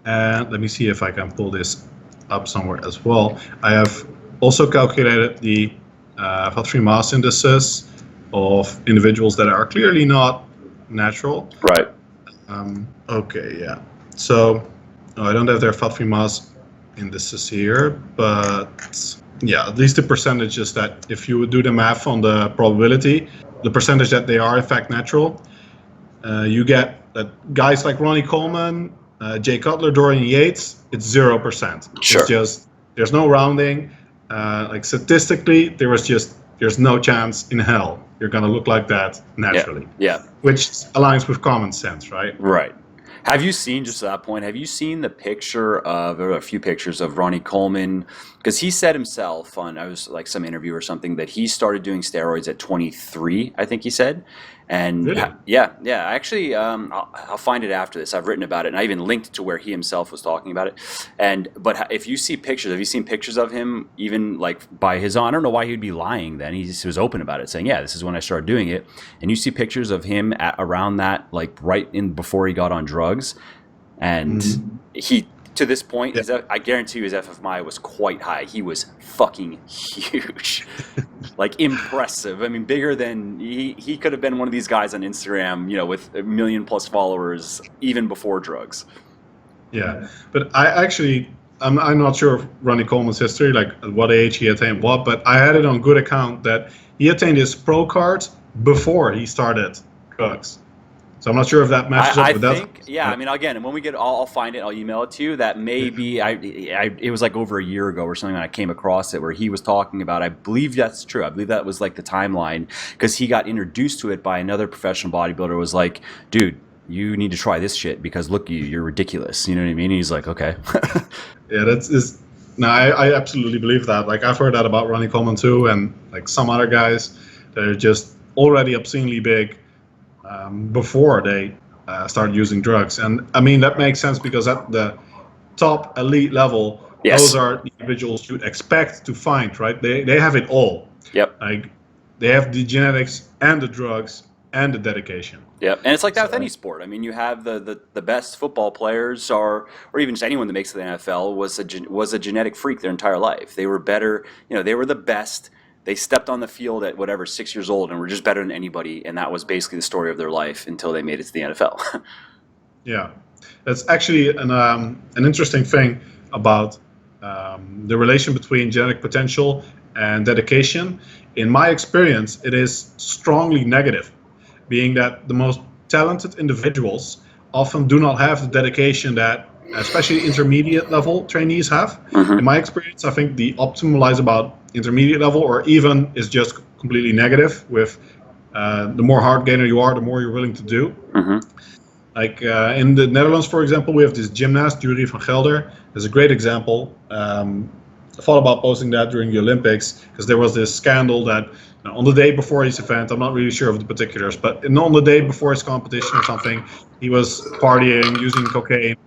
And let me see if I can pull this up somewhere as well. I have also calculated the fat-free mass indices of individuals that are clearly not natural. Right. Okay, yeah. So I don't have their fat-free mass indices here, but yeah, at least the percentages that if you would do the math on the probability, the percentage that they are in fact natural, you get that guys like Ronnie Coleman, Jay Cutler, Dorian Yates, it's 0%. Sure. It's just, there's no rounding. Like statistically, there's no chance in hell you're going to look like that naturally. Yeah. Which aligns with common sense, right? Right. Have you seen, just to that point, have you seen the picture of, or a few pictures of Ronnie Coleman? Because he said himself on, I was like some interview or something, that he started doing steroids at 23, I think he said. And really? Yeah. Actually, I'll find it after this. I've written about it, and I even linked to where he himself was talking about it. But if you see pictures, have you seen pictures of him even like by his own? I don't know why he'd be lying then. He just was open about it, saying, yeah, this is when I started doing it. And you see pictures of him around that, like right in before he got on drugs, and he To this point, Yeah. I guarantee you his FFMI was quite high. He was fucking huge. Like impressive. I mean, bigger than he could have been one of these guys on Instagram, with 1 million plus followers even before drugs. Yeah, but I'm not sure of Ronnie Coleman's history, like at what age he attained what, but I had it on good account that he attained his pro card before he started drugs. So I'm not sure if that matches up I with that. think, yeah. I mean, again, when we get, I'll find it. I'll email it to you. That may be, it was like over a year ago or something when I came across it, where he was talking about. I believe that's true. I believe that was like the timeline because he got introduced to it by another professional bodybuilder. Was like, dude, you need to try this shit because look, you're ridiculous. You know what I mean? And he's like, okay. Yeah, no, I absolutely believe that. Like I've heard that about Ronnie Coleman too, and like some other guys that are just already obscenely big before they start using drugs. And I mean that makes sense because at the top elite level, Yes. those are the individuals you'd expect to find, right? They have it all. Yep. Like they have the genetics and the drugs and the dedication. Yep, and it's like that with any sport. I mean, you have the best football players, or even just anyone that makes the NFL was a genetic freak their entire life. They were better, they were the best. They stepped on the field at 6 years old and were just better than anybody, and that was basically the story of their life until they made it to the NFL. Yeah, that's actually an interesting thing about the relation between genetic potential and dedication. In my experience, it is strongly negative, being that the most talented individuals often do not have the dedication that especially intermediate level trainees have. Mm-hmm. In my experience, I think the optimal is about intermediate level, or even is just completely negative with the more hard gainer you are, the more you're willing to do. Mm-hmm. Like in the Netherlands, for example, we have this gymnast, Jury van Gelder. That's a great example. I thought about posting that during the Olympics because there was this scandal that on the day before his event, I'm not really sure of the particulars, but on the day before his competition or something, he was partying, using cocaine.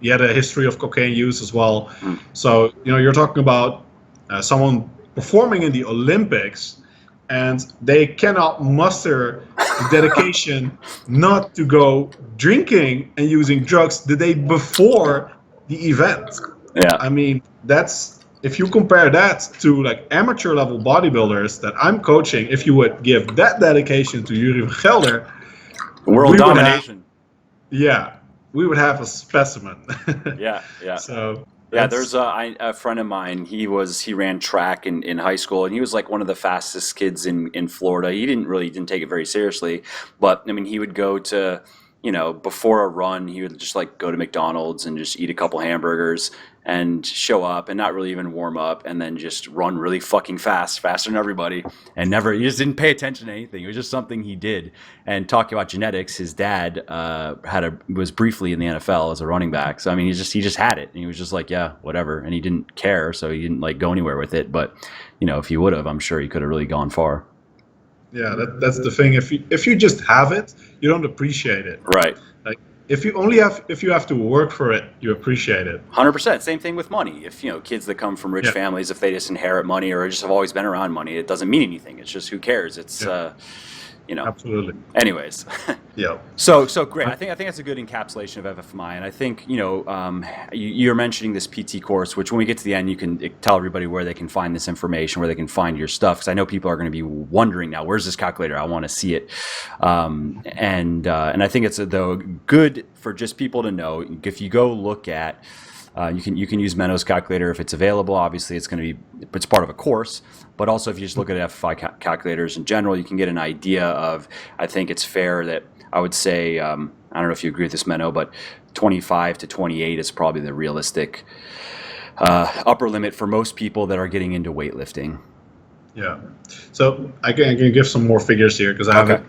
He had a history of cocaine use as well. So, you're talking about someone performing in the Olympics, and they cannot muster the dedication not to go drinking and using drugs the day before the event. Yeah. I mean, if you compare that to like amateur level bodybuilders that I'm coaching, if you would give that dedication to Jury van Gelder, world domination. We would have a specimen. Yeah. So yeah, there's a friend of mine. He ran track in high school, and he was like one of the fastest kids in Florida. He didn't take it very seriously, but I mean, he would go to, before a run, he would just like go to McDonald's and just eat a couple hamburgers and show up and not really even warm up, and then just run really fucking fast, faster than everybody, and he just didn't pay attention to anything. It was just something he did. And talking about genetics, his dad was briefly in the NFL as a running back. So I mean, he just had it, and he was just like, yeah, whatever, and he didn't care, so he didn't like go anywhere with it. But if he would have, I'm sure he could have really gone far. Yeah, that's the thing. If you just have it, you don't appreciate it. Right. Like if you have to work for it, you appreciate it. 100%. Same thing with money. If kids that come from rich families, if they just inherit money or just have always been around money, it doesn't mean anything. It's just who cares. It's Absolutely. Anyways. Yeah. So great. I think that's a good encapsulation of FFMI, and I think you're mentioning this PT course, which when we get to the end, you can tell everybody where they can find this information, where they can find your stuff, because I know people are going to be wondering now, where's this calculator? I want to see it, and I think it's good for just people to know. If you go look at. You can use Menno's calculator if it's available. Obviously, it's part of a course. But also, if you just look at FFI calculators in general, you can get an idea of. I think it's fair that I would say I don't know if you agree with this, Menno, but 25 to 28 is probably the realistic upper limit for most people that are getting into weightlifting. Yeah. So I can give some more figures here because I have it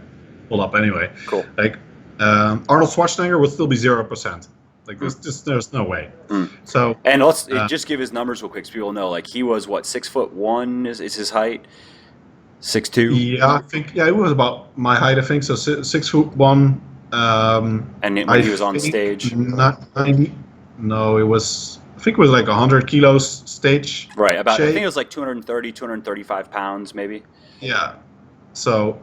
pulled up anyway. Cool. Like Arnold Schwarzenegger would still be 0%. Like there's no way. So and let's just give his numbers real quick so people know. Like he was 6'1" is his height, 6'2". Yeah, I think it was about my height. I think so. 6'1". And when he was on stage, no, it was. I think it was like 100 kilos stage. Right. I shape. think it was like 230, 235 pounds, maybe. Yeah. So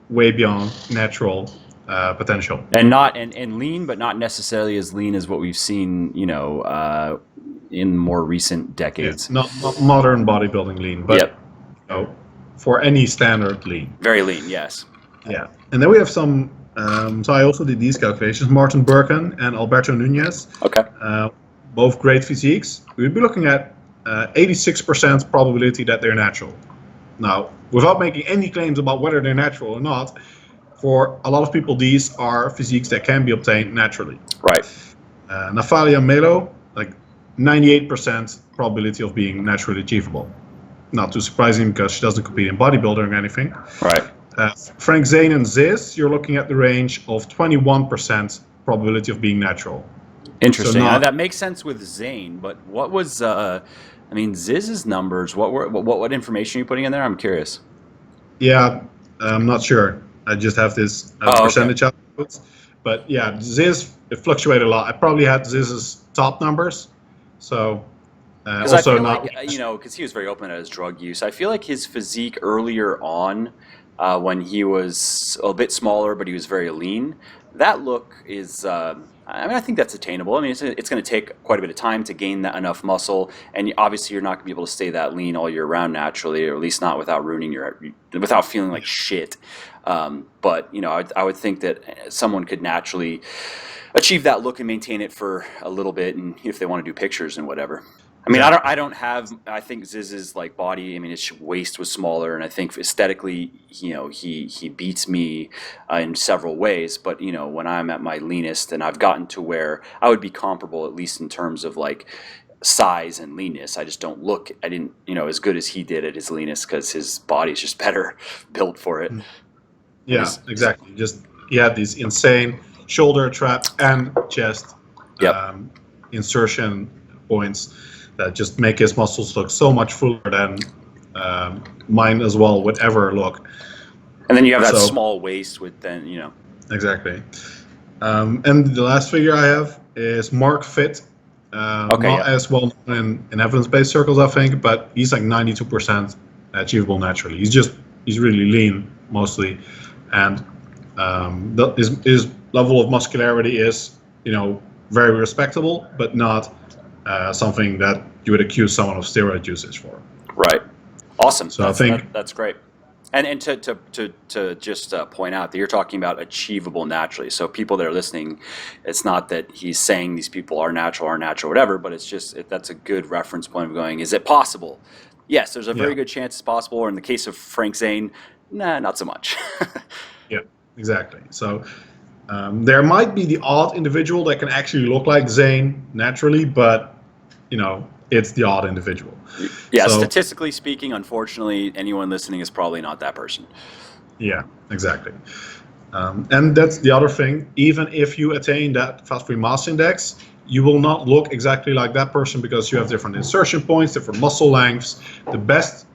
way beyond natural. potential. And lean, but not necessarily as lean as what we've seen, in more recent decades. Yeah, not modern bodybuilding lean, but Yep. For any standard lean. Very lean, yes. Yeah, and then we have some. So I also did these calculations. Martin Birkin and Alberto Nunez. Okay. Both great physiques. We'd be looking at 86% probability that they're natural. Now, without making any claims about whether they're natural or not, for a lot of people, these are physiques that can be obtained naturally. Right. Natalia Melo, like 98% probability of being naturally achievable. Not too surprising because she doesn't compete in bodybuilding or anything. Right. Frank Zane and Ziz, you're looking at the range of 21% probability of being natural. Interesting. So that makes sense with Zane, but what was Ziz's numbers? What information are you putting in there? I'm curious. Yeah, I'm not sure. I just have this percentage outputs. But yeah, Ziz, it fluctuated a lot. I probably had Ziz's top numbers. So also I feel not like, because he was very open at his drug use. I feel like his physique earlier on, when he was a bit smaller, but he was very lean, that look is, I think that's attainable. I mean, it's going to take quite a bit of time to gain that enough muscle, and obviously you're not going to be able to stay that lean all year round naturally, or at least not without without feeling like shit. But I would think that someone could naturally achieve that look and maintain it for a little bit, and if they want to do pictures and whatever. I mean, I think Ziz's like body, I mean, his waist was smaller, and I think aesthetically, he beats me in several ways. But, when I'm at my leanest and I've gotten to where I would be comparable, at least in terms of like size and leanness, I didn't, as good as he did at his leanest because his body is just better built for it. Yeah, exactly. He had these insane shoulder, trap, and chest insertion points that just make his muscles look so much fuller than mine as well would ever look. And then you have that small waist with Exactly. And the last figure I have is Mark Fit. As well known in evidence-based circles, I think, but he's like 92% achievable naturally. He's really lean mostly, and his level of muscularity is very respectable, but not something that you would accuse someone of steroid usage for. Right. Awesome. So I think that's great. And to just point out that you're talking about achievable naturally. So people that are listening, it's not that he's saying these people are natural, whatever, but it's just that's a good reference point of going, is it possible? Yes, there's a very good chance it's possible. Or in the case of Frank Zane, nah, not so much. Yeah, exactly. So there might be the odd individual that can actually look like Zane naturally, but it's the odd individual. Yeah, so, statistically speaking, unfortunately, anyone listening is probably not that person. Yeah, exactly. And that's the other thing. Even if you attain that fat-free mass index, you will not look exactly like that person because you have different insertion points, different muscle lengths. The best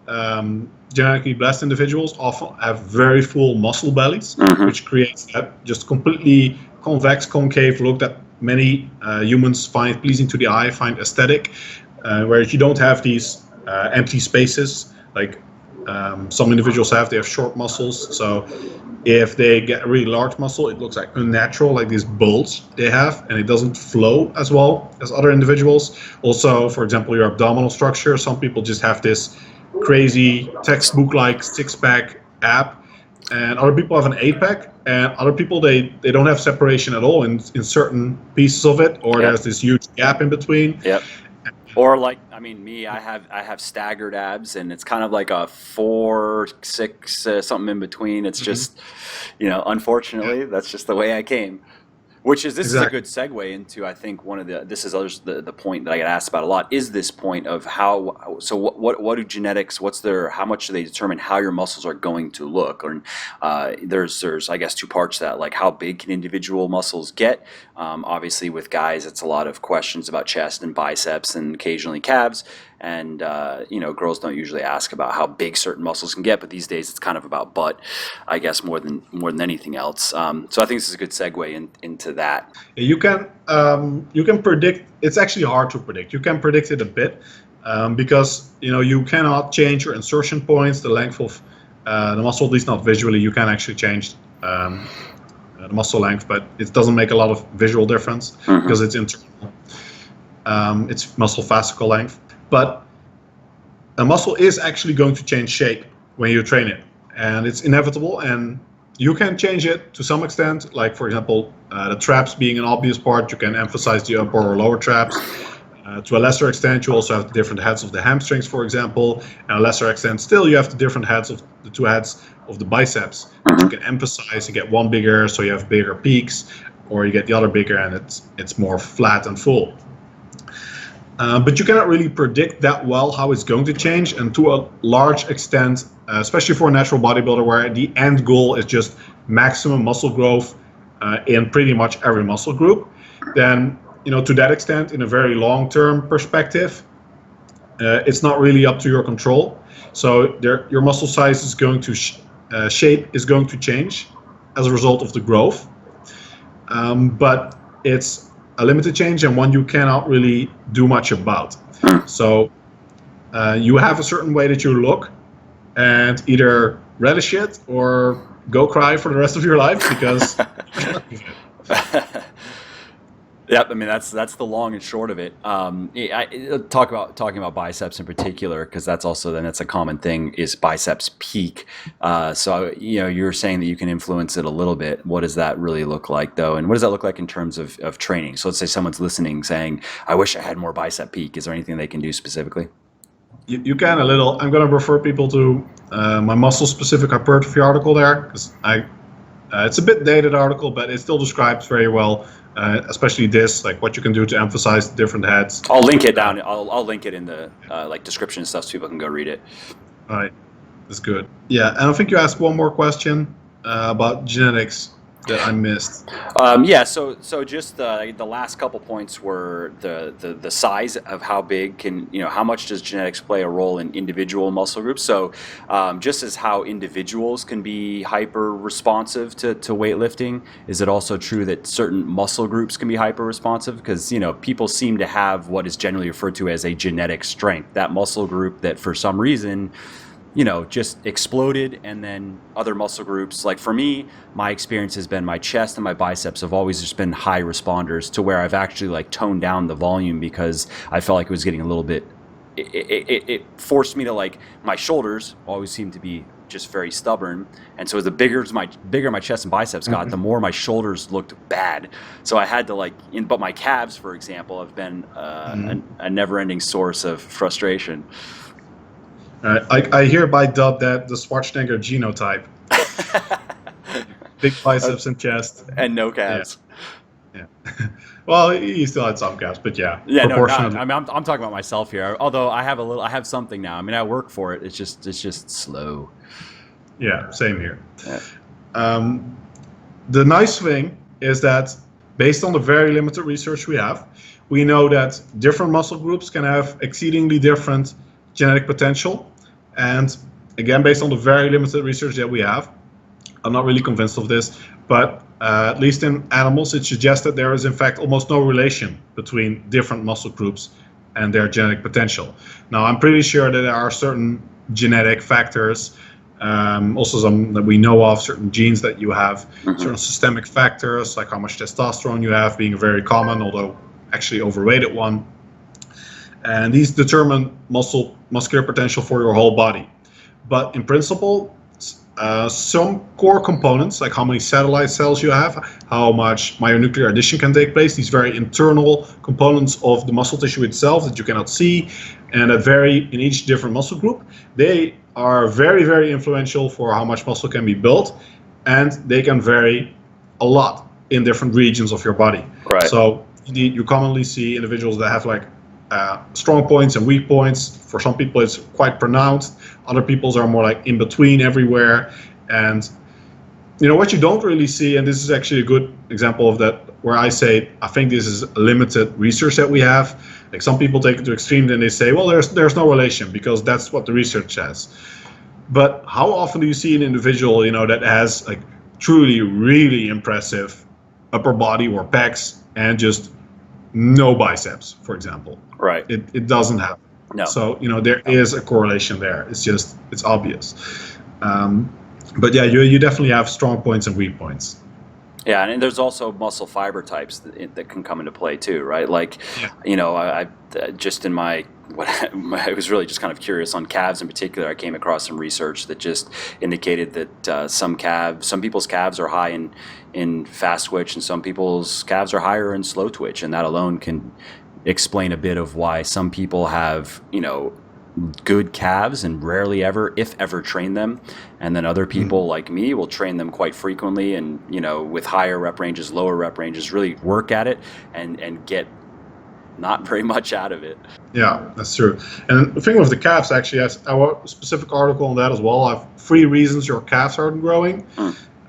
genetically blessed individuals often have very full muscle bellies, which creates that just completely convex, concave look that many humans find pleasing to the eye, find aesthetic, whereas you don't have these empty spaces like some individuals have. They have short muscles, so if they get a really large muscle, it looks like unnatural, like this bulge they have, and it doesn't flow as well as other individuals. Also, for example, your abdominal structure, some people just have this crazy textbook-like six-pack ab, and other people have an eight-pack, and other people they don't have separation at all in certain pieces of it, or there's this huge gap in between. Yep. Or like, I mean, me, I have staggered abs, and it's kind of like a 4, 6, something in between. It's just, unfortunately, that's just the way I came. This is a good segue into, I think, the point that I get asked about a lot is this point of what do genetics, how much do they determine how your muscles are going to look? Or there's I guess two parts to that, like how big can individual muscles get? Obviously with guys, it's a lot of questions about chest and biceps and occasionally calves. And girls don't usually ask about how big certain muscles can get, but these days it's kind of about butt, I guess, more than anything else. So I think this is a good segue into that. You can predict. It's actually hard to predict. You can predict it a bit because you cannot change your insertion points, the length of the muscle, at least not visually. You can actually change the muscle length, but it doesn't make a lot of visual difference because it's internal. It's muscle fascicle length. But a muscle is actually going to change shape when you train it, and it's inevitable, and you can change it to some extent. Like, for example, the traps being an obvious part, you can emphasize the upper or lower traps. To a lesser extent, you also have the different heads of the hamstrings, for example, and a lesser extent still, you have the different heads of the two heads of the biceps. You can emphasize. You get one bigger, so you have bigger peaks, or you get the other bigger, and it's more flat and full. But you cannot really predict that well how it's going to change, and to a large extent, especially for a natural bodybuilder, where the end goal is just maximum muscle growth in pretty much every muscle group, then to that extent, in a very long-term perspective, it's not really up to your control. So your muscle size is going to shape is going to change as a result of the growth, but it's a limited change and one you cannot really do much about. So you have a certain way that you look, and either relish it or go cry for the rest of your life because. Yep, I mean that's the long and short of it. Talking about biceps in particular, because that's a common thing, is biceps peak. So you're saying that you can influence it a little bit. What does that really look like, though, and what does that look like in terms of training? So let's say someone's listening, saying, "I wish I had more bicep peak." Is there anything they can do specifically? You can a little. I'm going to refer people to my muscle-specific hypertrophy article there, because it's a bit dated article, but it still describes very well. Especially this, like what you can do to emphasize the different heads. I'll link it down. I'll link it in the description and stuff so people can go read it. All right, that's good. Yeah, and I think you asked one more question about genetics that I missed. So just the last couple points were the size of how big how much does genetics play a role in individual muscle groups? So just as how individuals can be hyper responsive to weightlifting, is it also true that certain muscle groups can be hyper responsive? Because people seem to have what is generally referred to as a genetic strength, that muscle group that for some reason just exploded, and then other muscle groups, like for me, my experience has been my chest and my biceps have always just been high responders, to where I've actually toned down the volume because I felt like it was getting a little bit, it forced me to my shoulders always seemed to be just very stubborn, and so the bigger my chest and biceps got, the more my shoulders looked bad. So I had to but my calves, for example, have been a never-ending source of frustration. I hereby dub that the Schwarzenegger genotype. Big biceps and chest. And no calves. Yeah. Well, he still had some calves, but yeah. Yeah, no, I mean, I'm talking about myself here. Although I have something now. I mean, I work for it. It's just slow. Yeah, same here. Yeah. The nice thing is that based on the very limited research we have, we know that different muscle groups can have exceedingly different genetic potential. And again, based on the very limited research that we have, I'm not really convinced of this, but at least in animals, it suggests that there is in fact almost no relation between different muscle groups and their genetic potential. Now, I'm pretty sure that there are certain genetic factors, also some that we know of, certain genes that you have, certain systemic factors, like how much testosterone you have being a very common, although actually overrated one. And these determine muscular potential for your whole body. But in principle, some core components, like how many satellite cells you have, how much myonuclear addition can take place, these very internal components of the muscle tissue itself that you cannot see, and that vary in each different muscle group, they are very, very influential for how much muscle can be built, and they can vary a lot in different regions of your body. Right. So you commonly see individuals that have strong points and weak points. For some people it's quite pronounced, other people's are more in between everywhere. And what you don't really see, and this is actually a good example of that, where I say I think this is limited research that we have. Some people take it to extreme, and they say, well, there's no relation because that's what the research says. But how often do you see an individual that has truly really impressive upper body or pecs and just no biceps, for example? Right. It doesn't happen. No. So there is a correlation there. It's obvious. But yeah, you definitely have strong points and weak points. Yeah, and there's also muscle fiber types that can come into play too, right? Like, Yeah. I just in my I was really just kind of curious on calves in particular. I came across some research that just indicated that some people's calves are high in fast twitch, and some people's calves are higher in slow twitch, and that alone can explain a bit of why some people have good calves and rarely ever, if ever, train them, and then other people like me will train them quite frequently, and with higher rep ranges, lower rep ranges, really work at it and get not very much out of it. Yeah, that's true. And the thing with the calves, actually, has our specific article on that as well. I have 3 reasons your calves aren't growing.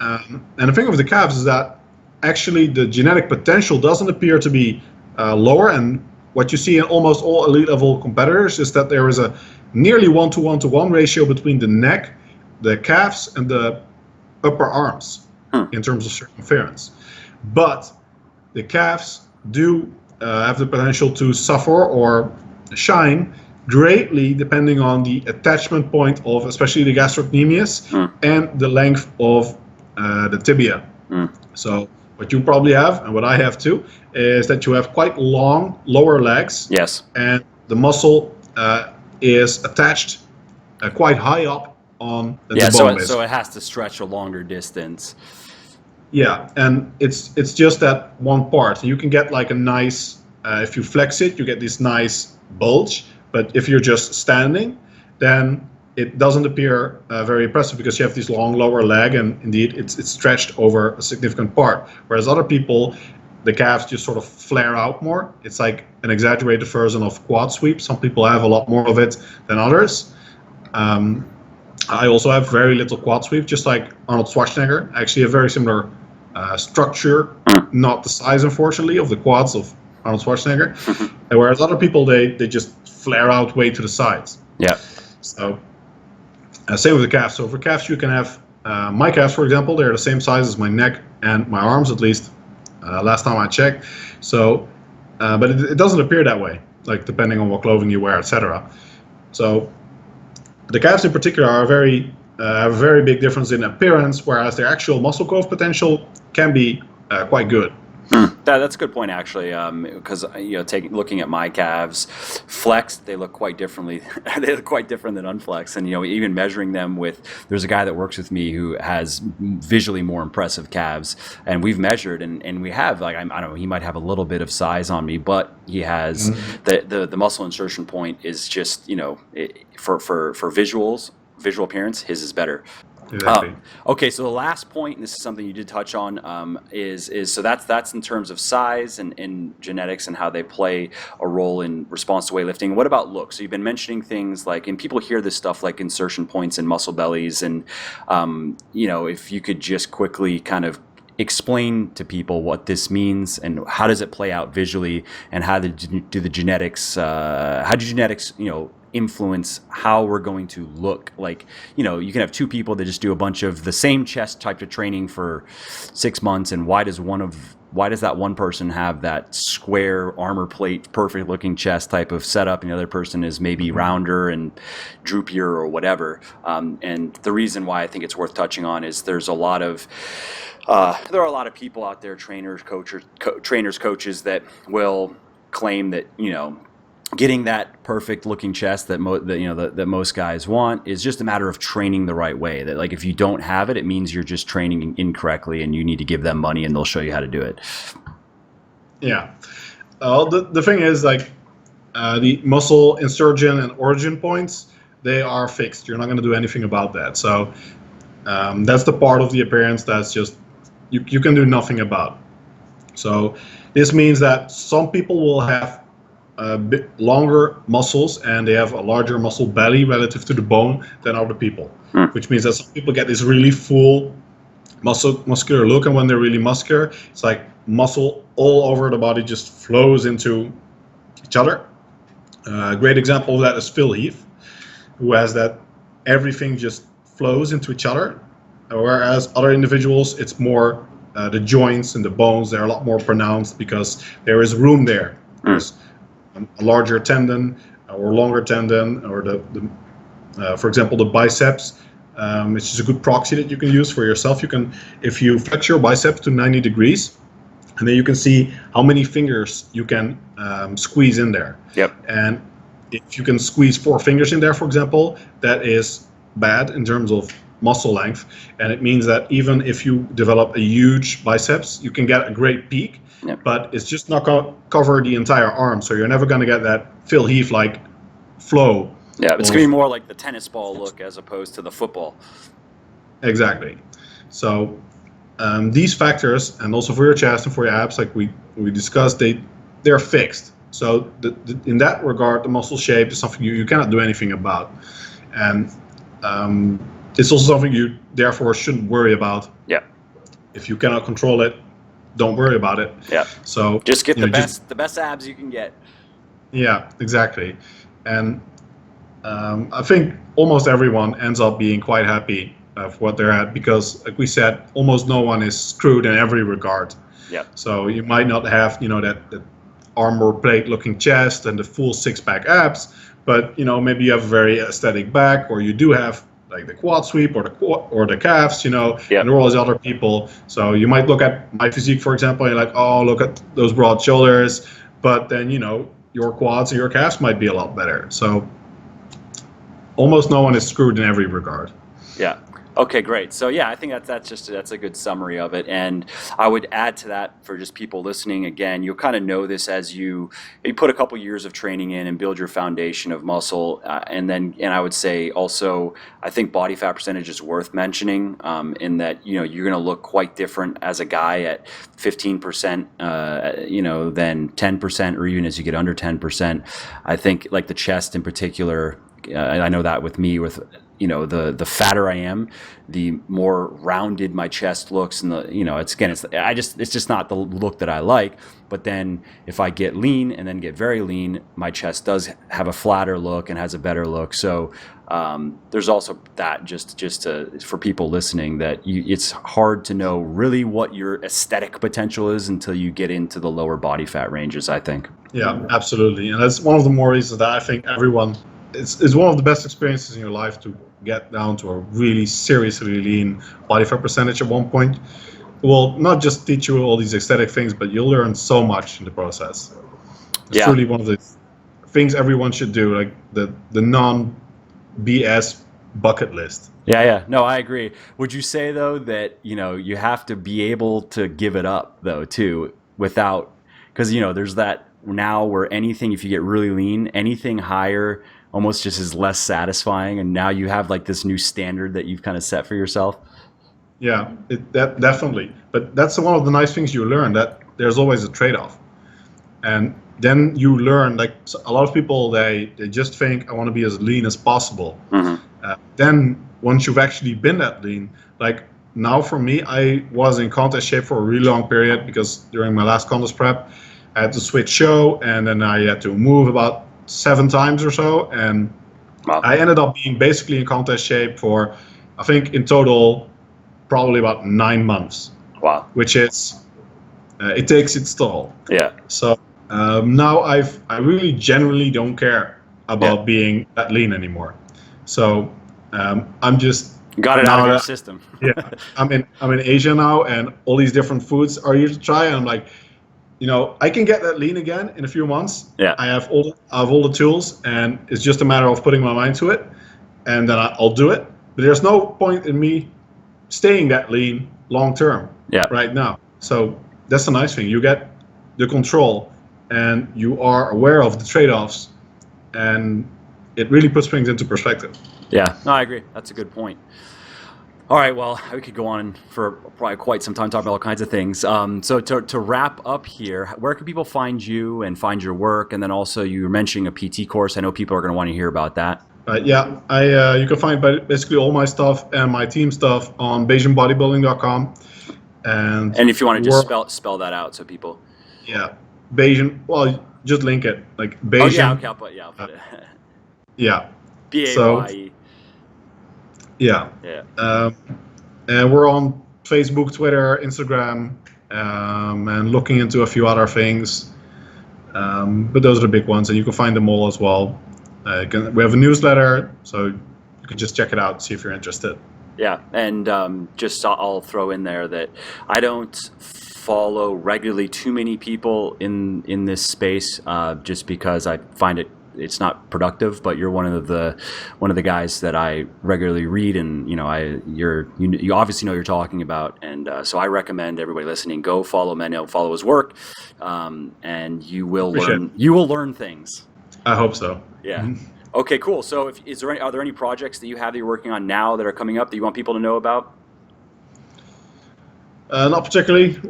And the thing with the calves is that actually the genetic potential doesn't appear to be lower. And what you see in almost all elite level competitors is that there is a nearly 1-to-1-to-1 ratio between the neck, the calves, and the upper arms in terms of circumference. But the calves do have the potential to suffer or shine greatly depending on the attachment point of especially the gastrocnemius and the length of the tibia. So what you probably have, and what I have too, is that you have quite long lower legs. Yes. And the muscle is attached quite high up on the bone. So it has to stretch a longer distance. Yeah, and it's just that one part. You can get like a nice, if you flex it, you get this nice bulge. But if you're just standing, then it doesn't appear very impressive because you have this long lower leg, and indeed it's stretched over a significant part. Whereas other people, the calves just sort of flare out more. It's like an exaggerated version of quad sweep. Some people have a lot more of it than others. I also have very little quad sweep, just like Arnold Schwarzenegger. I actually have very similar structure, not the size, unfortunately, of the quads of Arnold Schwarzenegger. And whereas other people, they just flare out way to the sides. Yeah. So same with the calves. So for calves, you can have my calves, for example, they're the same size as my neck and my arms, at least last time I checked. So, but it doesn't appear that way, like depending on what clothing you wear, etc. So the calves in particular are have a very big difference in appearance, whereas their actual muscle growth potential can be quite good. That's a good point, actually, because looking at my calves, flexed, they look quite differently. They look quite different than unflexed, and even measuring them with, there's a guy that works with me who has visually more impressive calves, and we've measured, and we have I don't know, he might have a little bit of size on me, but he has the muscle insertion point is just for visual appearance, his is better. Exactly. Okay, so the last point, and this is something you did touch on, is so that's in terms of size and genetics and how they play a role in response to weightlifting. What about look? So you've been mentioning things like, and people hear this stuff like insertion points and muscle bellies, and if you could just quickly kind of explain to people what this means and how does it play out visually, and how do genetics influence how we're going to look. Like, you can have 2 people that just do a bunch of the same chest type of training for 6 months, and why does that one person have that square armor plate, perfect looking chest type of setup, and the other person is maybe rounder and droopier or whatever? And the reason why I think it's worth touching on is there are a lot of people out there, trainers, coaches that will claim that getting that perfect looking chest that most guys want is just a matter of training the right way. That, like, if you don't have it, it means you're just training incorrectly, and you need to give them money and they'll show you how to do it. Yeah. The thing is, like, the muscle insertion and origin points, they are fixed. You're not going to do anything about that. So that's the part of the appearance that's just you can do nothing about. So this means that some people will have a bit longer muscles and they have a larger muscle belly relative to the bone than other people, which means that some people get this really full muscular look, and when they're really muscular, it's like muscle all over the body just flows into each other. A great example of that is Phil Heath, who has that everything just flows into each other, whereas other individuals, it's more the joints and the bones, they're a lot more pronounced because there is room there. There's a larger tendon or longer tendon, or for example, the biceps which is a good proxy that you can use for yourself. You can, if you flex your bicep to 90 degrees, and then you can see how many fingers you can squeeze in there. Yep. And if you can squeeze 4 fingers in there, for example, that is bad in terms of muscle length. And it means that even if you develop a huge biceps, you can get a great peak, but it's just not going to cover the entire arm. So you're never going to get that Phil Heath-like flow. Yeah, it's going to be more like the tennis ball look as opposed to the football. Exactly. So these factors, and also for your chest and for your abs, like we discussed, they're fixed. So in that regard, the muscle shape is something you cannot do anything about. And it's also something you therefore shouldn't worry about. Yeah. If you cannot control it, don't worry about it. Yeah. So just get the best abs you can get. Yeah, exactly. And I think almost everyone ends up being quite happy of what they're at, because, like we said, almost no one is screwed in every regard. Yeah. So you might not have, that armor plate looking chest and the full 6-pack abs, but maybe you have a very aesthetic back, or you do have like the quad sweep or the calves, and there are all these other people. So you might look at my physique, for example, and you're like, oh, look at those broad shoulders, but then your quads and your calves might be a lot better. So almost no one is screwed in every regard. Yeah. Okay, great. So yeah, I think that's a good summary of it. And I would add to that for just people listening, again, you'll kind of know this as you put a couple years of training in and build your foundation of muscle. And I would say also, I think body fat percentage is worth mentioning, in that, you're going to look quite different as a guy at 15%, than 10%, or even as you get under 10%. I think like the chest in particular, I know that with me, with the fatter I am, the more rounded my chest looks, and it's just not the look that I like. But then if I get lean and then get very lean, my chest does have a flatter look and has a better look. So there's also that just for people listening, that it's hard to know really what your aesthetic potential is until you get into the lower body fat ranges, I think. Yeah, absolutely. And that's one of the more reasons that I think everyone, it's one of the best experiences in your life to get down to a really seriously lean body fat percentage at one point. It will not just teach you all these aesthetic things, but you'll learn so much in the process. It's really one of the things everyone should do, like the non-BS bucket list. Yeah. No, I agree. Would you say, though, that, you have to be able to give it up, though, too, without, because, there's that now where anything, if you get really lean, anything higher almost just is less satisfying, and now you have like this new standard that you've kind of set for yourself. Yeah, that definitely. But that's one of the nice things you learn, that there's always a trade-off. And then you learn, like a lot of people, they just think, I want to be as lean as possible. Mm-hmm. Then once you've actually been that lean, like now for me, I was in contest shape for a really long period, because during my last contest prep, I had to switch show, and then I had to move about 7 times or so, and wow. I ended up being basically in contest shape for, I think in total, probably about 9 months. Wow. Which is, it takes its toll. Yeah. So now I really generally don't care about being that lean anymore. So I'm just got it out of your system. Yeah, I'm in Asia now, and all these different foods are here to try, and I'm like, I can get that lean again in a few months. Yeah. I have all the tools, and it's just a matter of putting my mind to it, and then I'll do it. But there's no point in me staying that lean long term right now. So that's the nice thing. You get the control, and you are aware of the trade-offs, and it really puts things into perspective. Yeah, no, I agree. That's a good point. All right, well, we could go on for probably quite some time talking about all kinds of things. So to wrap up here, where can people find you and find your work? And then also, you were mentioning a PT course. I know people are going to want to hear about that. You can find basically all my stuff and my team stuff on BayesianBodybuilding.com. And if you want to just spell that out so people. Yeah, Bayesian. Well, just link it, like Bayesian. Oh yeah, okay, I'll put it. Yeah. BAYE. So, yeah. And we're on Facebook, Twitter, Instagram, and looking into a few other things. But those are the big ones, and you can find them all as well. We have a newsletter, so you you can just check it out, see if you're interested. Yeah, and I'll throw in there that I don't follow regularly too many people in this space, just because I find it's not productive. But you're one of the guys that I regularly read, and you obviously know what you're talking about, and so I recommend everybody listening, go follow Menno, follow his work, and you will learn things. I hope so. Yeah. Mm-hmm. Okay, cool. So are there any projects that you have that you're working on now that are coming up that you want people to know about? Not particularly.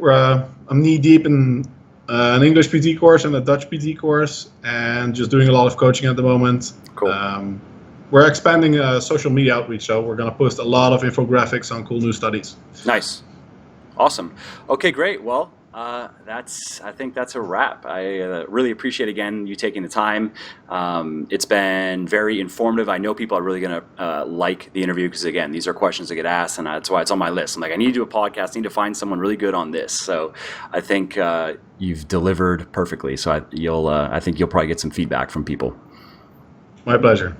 I'm knee deep in an English PT course and a Dutch PT course, and just doing a lot of coaching at the moment. Cool. We're expanding social media outreach, so we're going to post a lot of infographics on cool new studies. Nice. Awesome. Okay, great. Well, I think that's a wrap. I really appreciate, again, you taking the time. It's been very informative. I know people are really going to like the interview because, again, these are questions that get asked, and that's why it's on my list. I'm like, I need to do a podcast. I need to find someone really good on this. So I think you've delivered perfectly. So I think you'll probably get some feedback from people. My pleasure.